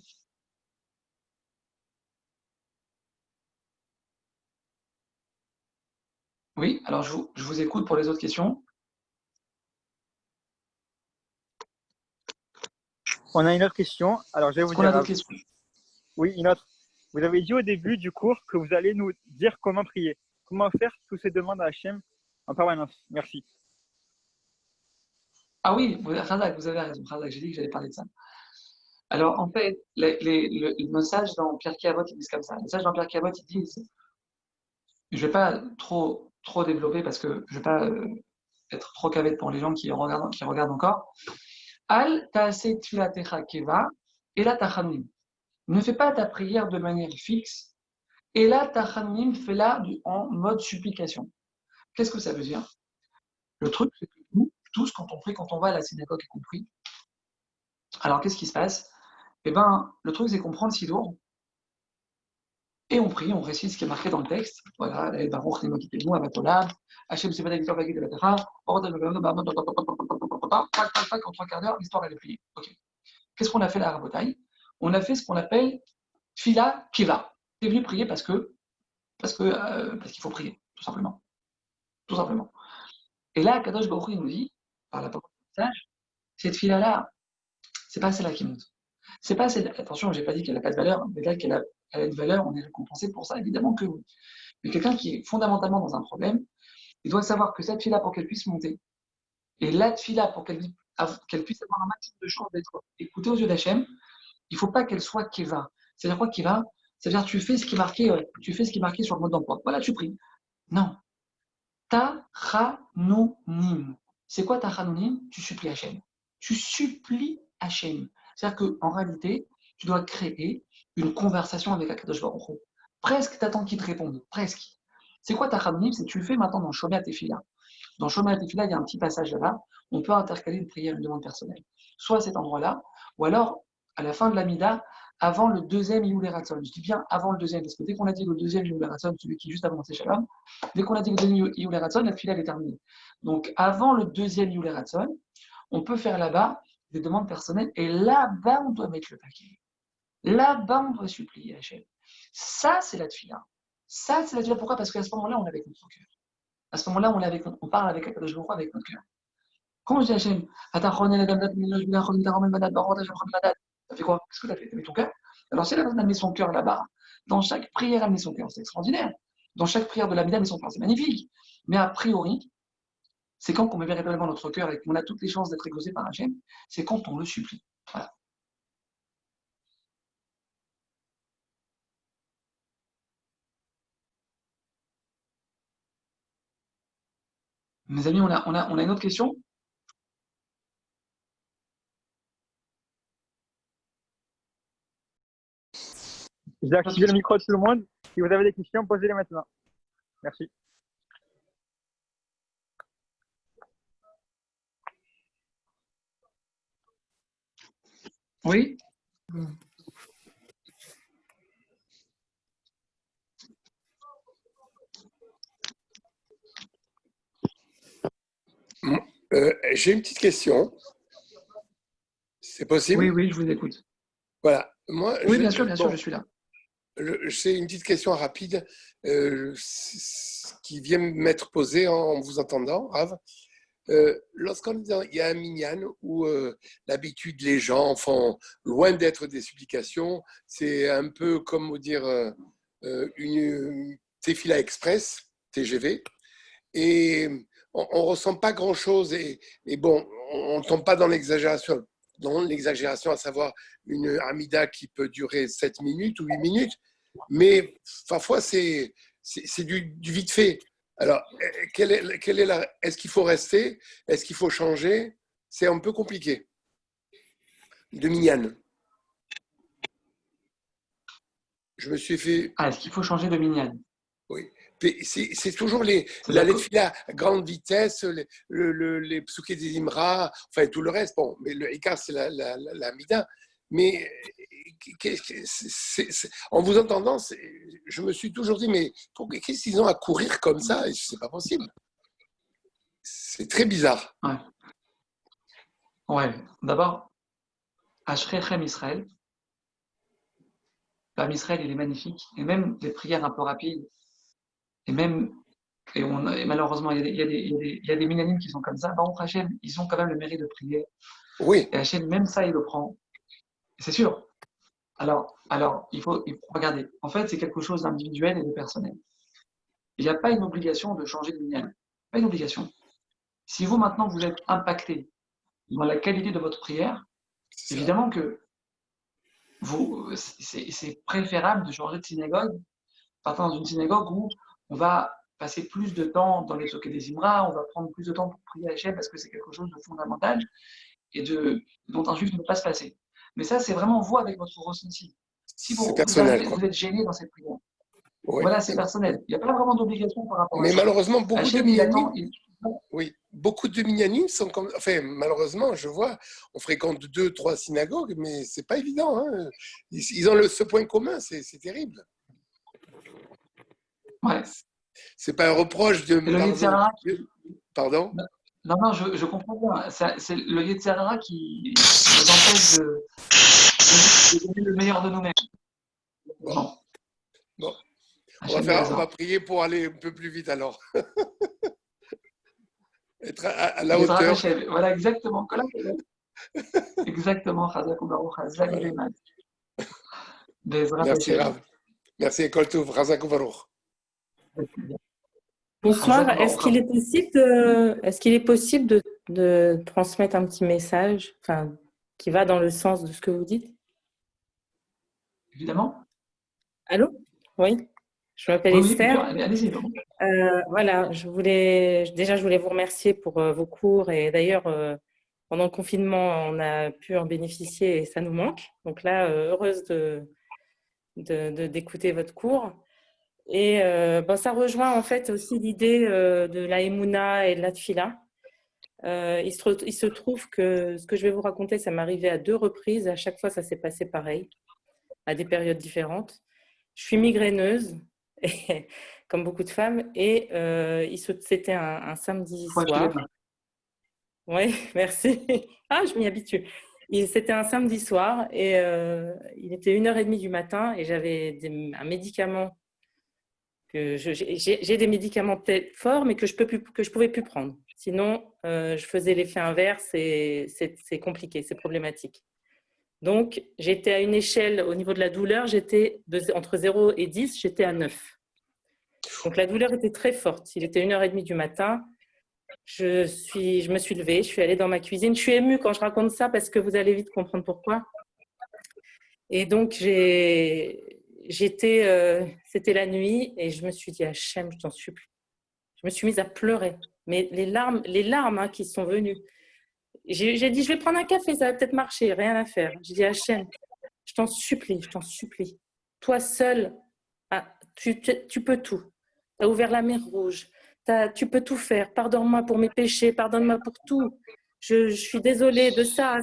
Oui, alors je vous écoute pour les autres questions. On a une autre question. Alors, je vais vous Est-ce qu'on a dire. d'autres questions? Oui, une autre. Vous avez dit au début du cours que vous allez nous dire comment prier. Comment faire toutes ces demandes à Hachem en permanence. Merci. Ah oui, Razak, vous avez raison. Razak, j'ai dit que j'allais parler de ça. Alors, en fait, nos sages dans Pierre Avot, ils disent comme ça. Les sages dans Pierre Avot, ils disent, je ne vais pas trop développer parce que je ne vais pas être trop cavette pour les gens qui regardent encore. Al ta'ase tfilatecha keva, et la tachanim. Ne fais pas ta prière de manière fixe, et la tachanim, fais-la en mode supplication. Qu'est-ce que ça veut dire? Le truc, c'est que nous, tous, quand on prie, quand on va à la synagogue et qu'on prie, alors qu'est-ce qui se passe? Eh bien, le truc, c'est qu'on prend le sidour, et on prie, on récite ce qui est marqué dans le texte. Voilà, les Baruch, les Mokitemu, Amatola, Hachem Sefadak, Victor Bagid, de la Terra, en 3 quarts d'heure, l'histoire elle est pliée. Ok. Qu'est-ce qu'on a fait là à Rabotai? On a fait ce qu'on appelle Fila Kiva. Tu es venu prier parce qu'il faut prier, tout simplement. Tout simplement. Et là, Kadosh Baruch Hu, il nous dit, par la parole du message, cette fila-là, c'est pas celle-là qui monte. C'est pas celle. Attention, j'ai pas dit qu'elle n'a pas de valeur, mais là qu'elle a une valeur, on est récompensé pour ça, évidemment que oui. Mais quelqu'un qui est fondamentalement dans un problème, il doit savoir que cette fila, pour qu'elle puisse monter, et la fila, pour qu'elle puisse avoir un maximum de chances d'être écoutée aux yeux d'Hachem, il ne faut pas qu'elle soit keva. C'est-à-dire quoi keva? C'est-à-dire tu fais ce qui est marqué, sur le mode d'emploi. Voilà, tu pries. Non. Tachanonim. C'est quoi tachanonim? Tu supplies Hachem. Tu supplies Hachem. C'est-à-dire qu'en réalité, tu dois créer une conversation avec Akadosh Baruch Hu. Presque, t'attends qu'il te réponde. Presque. C'est quoi tachanonim? C'est que tu le fais maintenant dans Shomer Tefila. Dans Shomer Tefila, il y a un petit passage là-bas. On peut intercaler une prière, une demande personnelle. Soit à cet endroit-là, ou alors à la fin de l'Amida, avant le deuxième Yulé Ratson. Je dis bien avant le deuxième, parce que dès qu'on a dit le deuxième Yulé Ratson, celui qui est juste avant Shalom, dès qu'on a dit le deuxième Yulé Ratson, la fila est terminée. Donc avant le deuxième Yulé Ratson, on peut faire là-bas des demandes personnelles, et là-bas, on doit mettre le paquet. Là-bas, on doit supplier Hachem. Ça, c'est la tefila. Ça, c'est la tefila. Pourquoi? Parce qu'à ce moment-là, on est avec notre cœur. À ce moment-là, on parle avec Akadosh Baruch Hu avec notre cœur. Quand je dis Hachem, ça fait quoi? Qu'est-ce que tu as fait? Tu as mis ton cœur? Alors, si la personne a mis son cœur là-bas, dans chaque prière, elle met son cœur, c'est extraordinaire. Dans chaque prière de la Mida, elle met son cœur, c'est magnifique. Mais a priori, c'est quand on met véritablement notre cœur et qu'on a toutes les chances d'être exaucé par Hachem, c'est quand on le supplie. Voilà. Mes amis, on a une autre question? J'ai activé le micro de tout le monde. Si vous avez des questions, posez-les maintenant. Merci. Oui? J'ai une petite question. C'est possible? Oui, oui, je vous écoute. Voilà. Moi, Oui, bien sûr, je suis là. C'est une petite question rapide qui vient m'être posée en vous entendant, Rav. Lorsqu'il y a un minyan où l'habitude les gens font, loin d'être des supplications, c'est un peu comme vous dire une Tefila Express, TGV, et on ne ressent pas grand-chose, et bon, on ne tombe pas dans l'exagération, à savoir une Amida qui peut durer 7 minutes ou 8 minutes, mais parfois c'est du vite fait. Alors, est-ce qu'il faut rester? Est-ce qu'il faut changer? C'est un peu compliqué. De Minyan. Je me suis fait. Ah, est-ce qu'il faut changer de minyan? Oui. C'est toujours la C'est-à-dire que- letfila à grande vitesse, les psouké des Imra, enfin tout le reste. Bon, mais le écart, c'est la Mida. Mais en vous entendant, je me suis toujours dit, mais qu'est-ce qu'ils ont à courir comme ça? C'est pas possible. C'est très bizarre. Ouais. Ouais. D'abord, Ashrechem Israël. L'âme Israël, il est magnifique. Et même des prières un peu rapides. Et même, et malheureusement, il y a des minanim qui sont comme ça. Baruch Hashem, ils ont quand même le mérite de prier. Oui. Et Hashem, même ça, il le prend. Et c'est sûr. Alors, il faut regarder. En fait, c'est quelque chose d'individuel et de personnel. Il n'y a pas une obligation de changer de minyan. Pas une obligation. Si vous, maintenant, vous êtes impacté dans la qualité de votre prière, évidemment que c'est préférable de changer de synagogue, partir dans une synagogue où on va passer plus de temps dans les sockets des Imra, on va prendre plus de temps pour prier Hachem parce que c'est quelque chose de fondamental et dont un juif ne peut pas se passer. Mais ça, c'est vraiment vous avec votre ressenti. Si C'est personnel, vous êtes gêné dans cette prière, oui. voilà, c'est personnel. Il n'y a pas vraiment d'obligation par rapport à ça. Mais malheureusement, beaucoup Hachem, de minyanim sont comme. Enfin, malheureusement, je vois, on fréquente 2-3 synagogues, mais c'est pas évident. Hein. Ils ont ce point commun, c'est terrible. Ouais. C'est pas un reproche de. Pardon. Non, je comprends bien. C'est le Yetzer Hara qui nous empêche de donner le meilleur de nous-mêmes. Bon. On va prier pour aller un peu plus vite alors. Être à la hauteur. Voilà, exactement. Exactement. Merci, Rav. Merci, Kol Tov. Chazak u'Baruch. Bonsoir. Est-ce qu'il est possible de transmettre un petit message qui va dans le sens de ce que vous dites? Évidemment. Allô? Oui. Je m'appelle Esther. Allez-y. Voilà, je voulais vous remercier pour vos cours et d'ailleurs, pendant le confinement, on a pu en bénéficier et ça nous manque. Donc là, heureuse d'écouter votre cours. Et ça rejoint en fait aussi l'idée de la Emouna et de la Tfila. Il se trouve que ce que je vais vous raconter, ça m'est arrivé à 2 reprises. À chaque fois, ça s'est passé pareil, à des périodes différentes. Je suis migraineuse, comme beaucoup de femmes, et c'était un samedi soir. Oui, merci. Ah, je m'y habitue. C'était un samedi soir et il était 1h30 du matin et j'avais un médicament j'ai des médicaments peut-être forts, mais que je pouvais plus prendre. Sinon, je faisais l'effet inverse et c'est compliqué, c'est problématique. Donc, j'étais à une échelle au niveau de la douleur, entre 0 et 10, j'étais à 9. Donc, la douleur était très forte. Il était 1h30 du matin. Je me suis levée, je suis allée dans ma cuisine. Je suis émue quand je raconte ça parce que vous allez vite comprendre pourquoi. Et donc, c'était la nuit et je me suis dit, Hachem, je t'en supplie. Je me suis mise à pleurer. Mais les larmes qui sont venues. J'ai dit, je vais prendre un café, ça va peut-être marcher, rien à faire. J'ai dit, Hachem, je t'en supplie. Toi seul, tu peux tout. Tu as ouvert la mer Rouge. Tu peux tout faire. Pardonne-moi pour mes péchés, pardonne-moi pour tout. Je suis désolée de ça.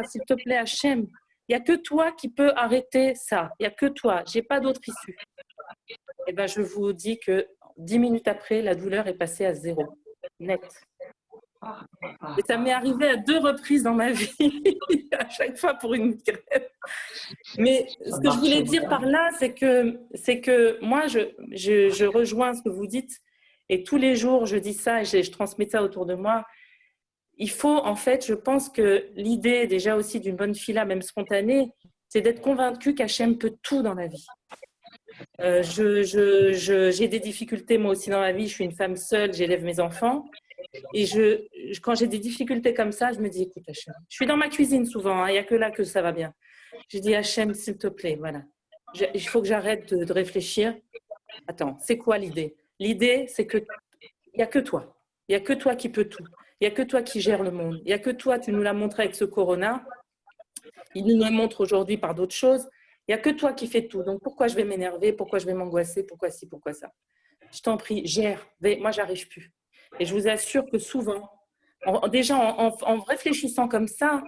S'il te plaît, Hachem. Il n'y a que toi qui peux arrêter ça. Il n'y a que toi. Je n'ai pas d'autre issue. Et bien, je vous dis que 10 minutes après, la douleur est passée à 0. Net. Et ça m'est arrivé à 2 reprises dans ma vie, à chaque fois pour une migraine. Mais ce que je voulais dire par là, c'est que moi, je rejoins ce que vous dites. Et tous les jours, je dis ça et je transmets ça autour de moi. Il faut, en fait, je pense que l'idée déjà aussi d'une bonne fila, même spontanée, c'est d'être convaincu qu'Hachem peut tout dans la vie. J'ai des difficultés moi aussi dans la vie, je suis une femme seule, j'élève mes enfants. Et quand j'ai des difficultés comme ça, je me dis, écoute Hachem, je suis dans ma cuisine souvent, il n'y a que là que ça va bien. Je dis, Hachem, s'il te plaît, voilà. Il faut que j'arrête de réfléchir. Attends, c'est quoi l'idée? L'idée, c'est qu'il n'y a que toi. Il n'y a que toi qui peux tout. Il n'y a que toi qui gères le monde. Il n'y a que toi, tu nous l'as montré avec ce corona. Il nous le montre aujourd'hui par d'autres choses. Il n'y a que toi qui fais tout. Donc, pourquoi je vais m'énerver? Pourquoi je vais m'angoisser? Pourquoi ci? Pourquoi ça? Je t'en prie, gère. Moi, j'arrive plus. Et je vous assure que souvent, en réfléchissant comme ça,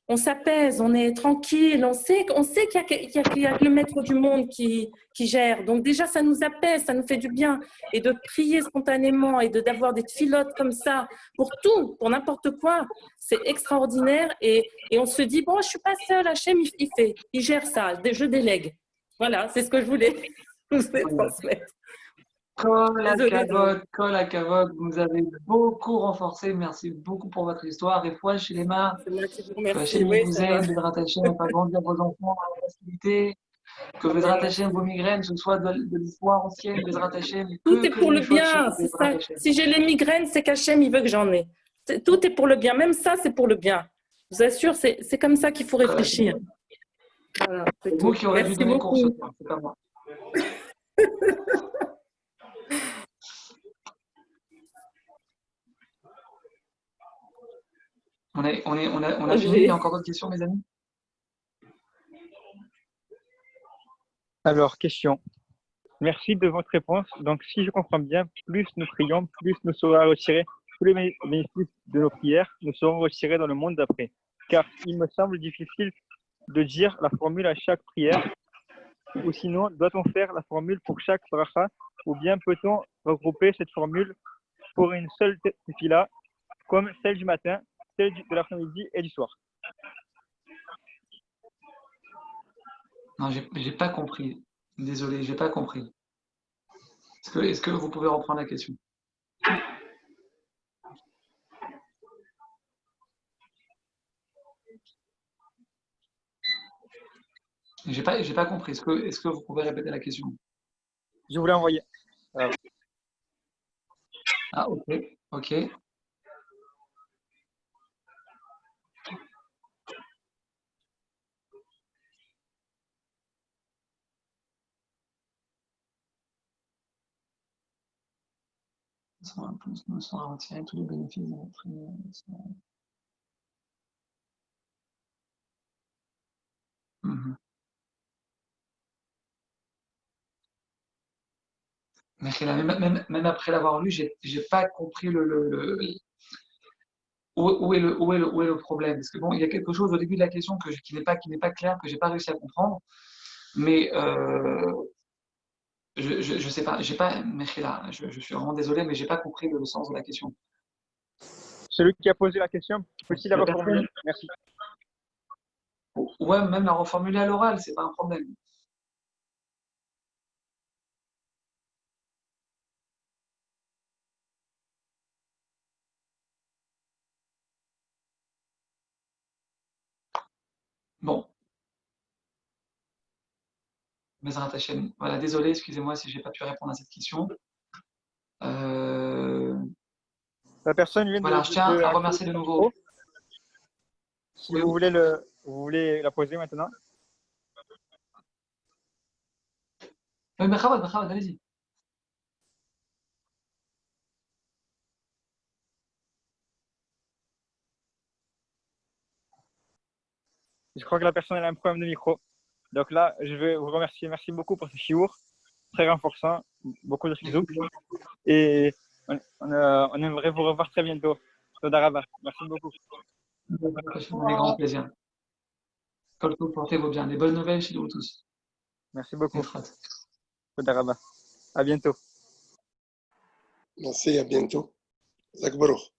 on s'apaise, on est tranquille, on sait qu'il y a que le maître du monde qui gère. Donc déjà, ça nous apaise, ça nous fait du bien. Et de prier spontanément et d'avoir des filottes comme ça pour tout, pour n'importe quoi, c'est extraordinaire. Et on se dit, bon, je ne suis pas seule, Hachem, il gère ça, je délègue. Voilà, c'est ce que je voulais vous transmettre. Kol Désolée Hakavod, vous nous avez beaucoup renforcé. Merci beaucoup pour votre histoire. Et fois chez les mains, c'est moi qui vous que remercie. Hachem Oui, vous ça va. aide, Bezrat Hachem, à faire grandir vos enfants à la facilité. Que Bezrat Hachem, vos migraines, ce soit de l'histoire ancienne, Bezrat Hachem, Tout est que pour des le choses chez bien, vous, c'est Bezrat ça. Hachem. Si j'ai les migraines, c'est qu'Hachem, il veut que j'en ai. Tout est pour le bien. Même ça, c'est pour le bien. Je vous assure, c'est comme ça qu'il faut réfléchir. Voilà, c'est C'est vous tout. qui aurez dû Merci donner cours ce beaucoup. soir, c'est pas moi. On a fini. Il y a encore d'autres questions, mes amis? Alors, question. Merci de votre réponse. Donc, si je comprends bien, plus nous prions, plus nous serons retirés. Tous les bénéfices de nos prières nous seront retirés dans le monde d'après. Car il me semble difficile de dire la formule à chaque prière. Ou sinon, doit-on faire la formule pour chaque bracha? Ou bien peut-on regrouper cette formule pour une seule tefila, comme celle du matin, celle de l'après-midi et du soir? Non, j'ai pas compris. Désolé, j'ai pas compris. Est-ce que vous pouvez reprendre la question? J'ai pas compris. Est-ce que vous pouvez répéter la question? Je vous l'ai envoyé. Ah, ok, ok. Nous serons retirés tous les bénéfices de notre prière. Mhm. Mais même après l'avoir lu, j'ai pas compris où est le problème. Parce que bon, il y a quelque chose au début de la question qui n'est pas clair, que j'ai pas réussi à comprendre. Mais je sais pas, j'ai pas, Mechila, je suis vraiment désolé, mais j'ai pas compris le sens de la question. Celui qui a posé la question, peut-il la La personne- reformuler? Merci. Ouais, même la reformuler à l'oral, c'est pas un problème. Bon, Bezrat Hachem. Voilà, désolé, excusez-moi si j'ai pas pu répondre à cette question. La personne vient Voilà, je tiens de à activer remercier de son nouveau. micro. Si Oui, vous voulez la poser maintenant. oui, mais Chabad, allez-y. Je crois que la personne elle a un problème de micro. Donc là, je vais vous remercier. Merci beaucoup pour ce chiour. Très renforçant. Beaucoup de chizouk. Et on aimerait vous revoir très bientôt. Toda Rabba. Merci beaucoup. Avec grand plaisir. Comme vous portez-vous bien. Des bonnes nouvelles chez nous tous. Merci beaucoup. Efrat. Toda Rabba. À bientôt. Merci, à bientôt. Zak Baruch.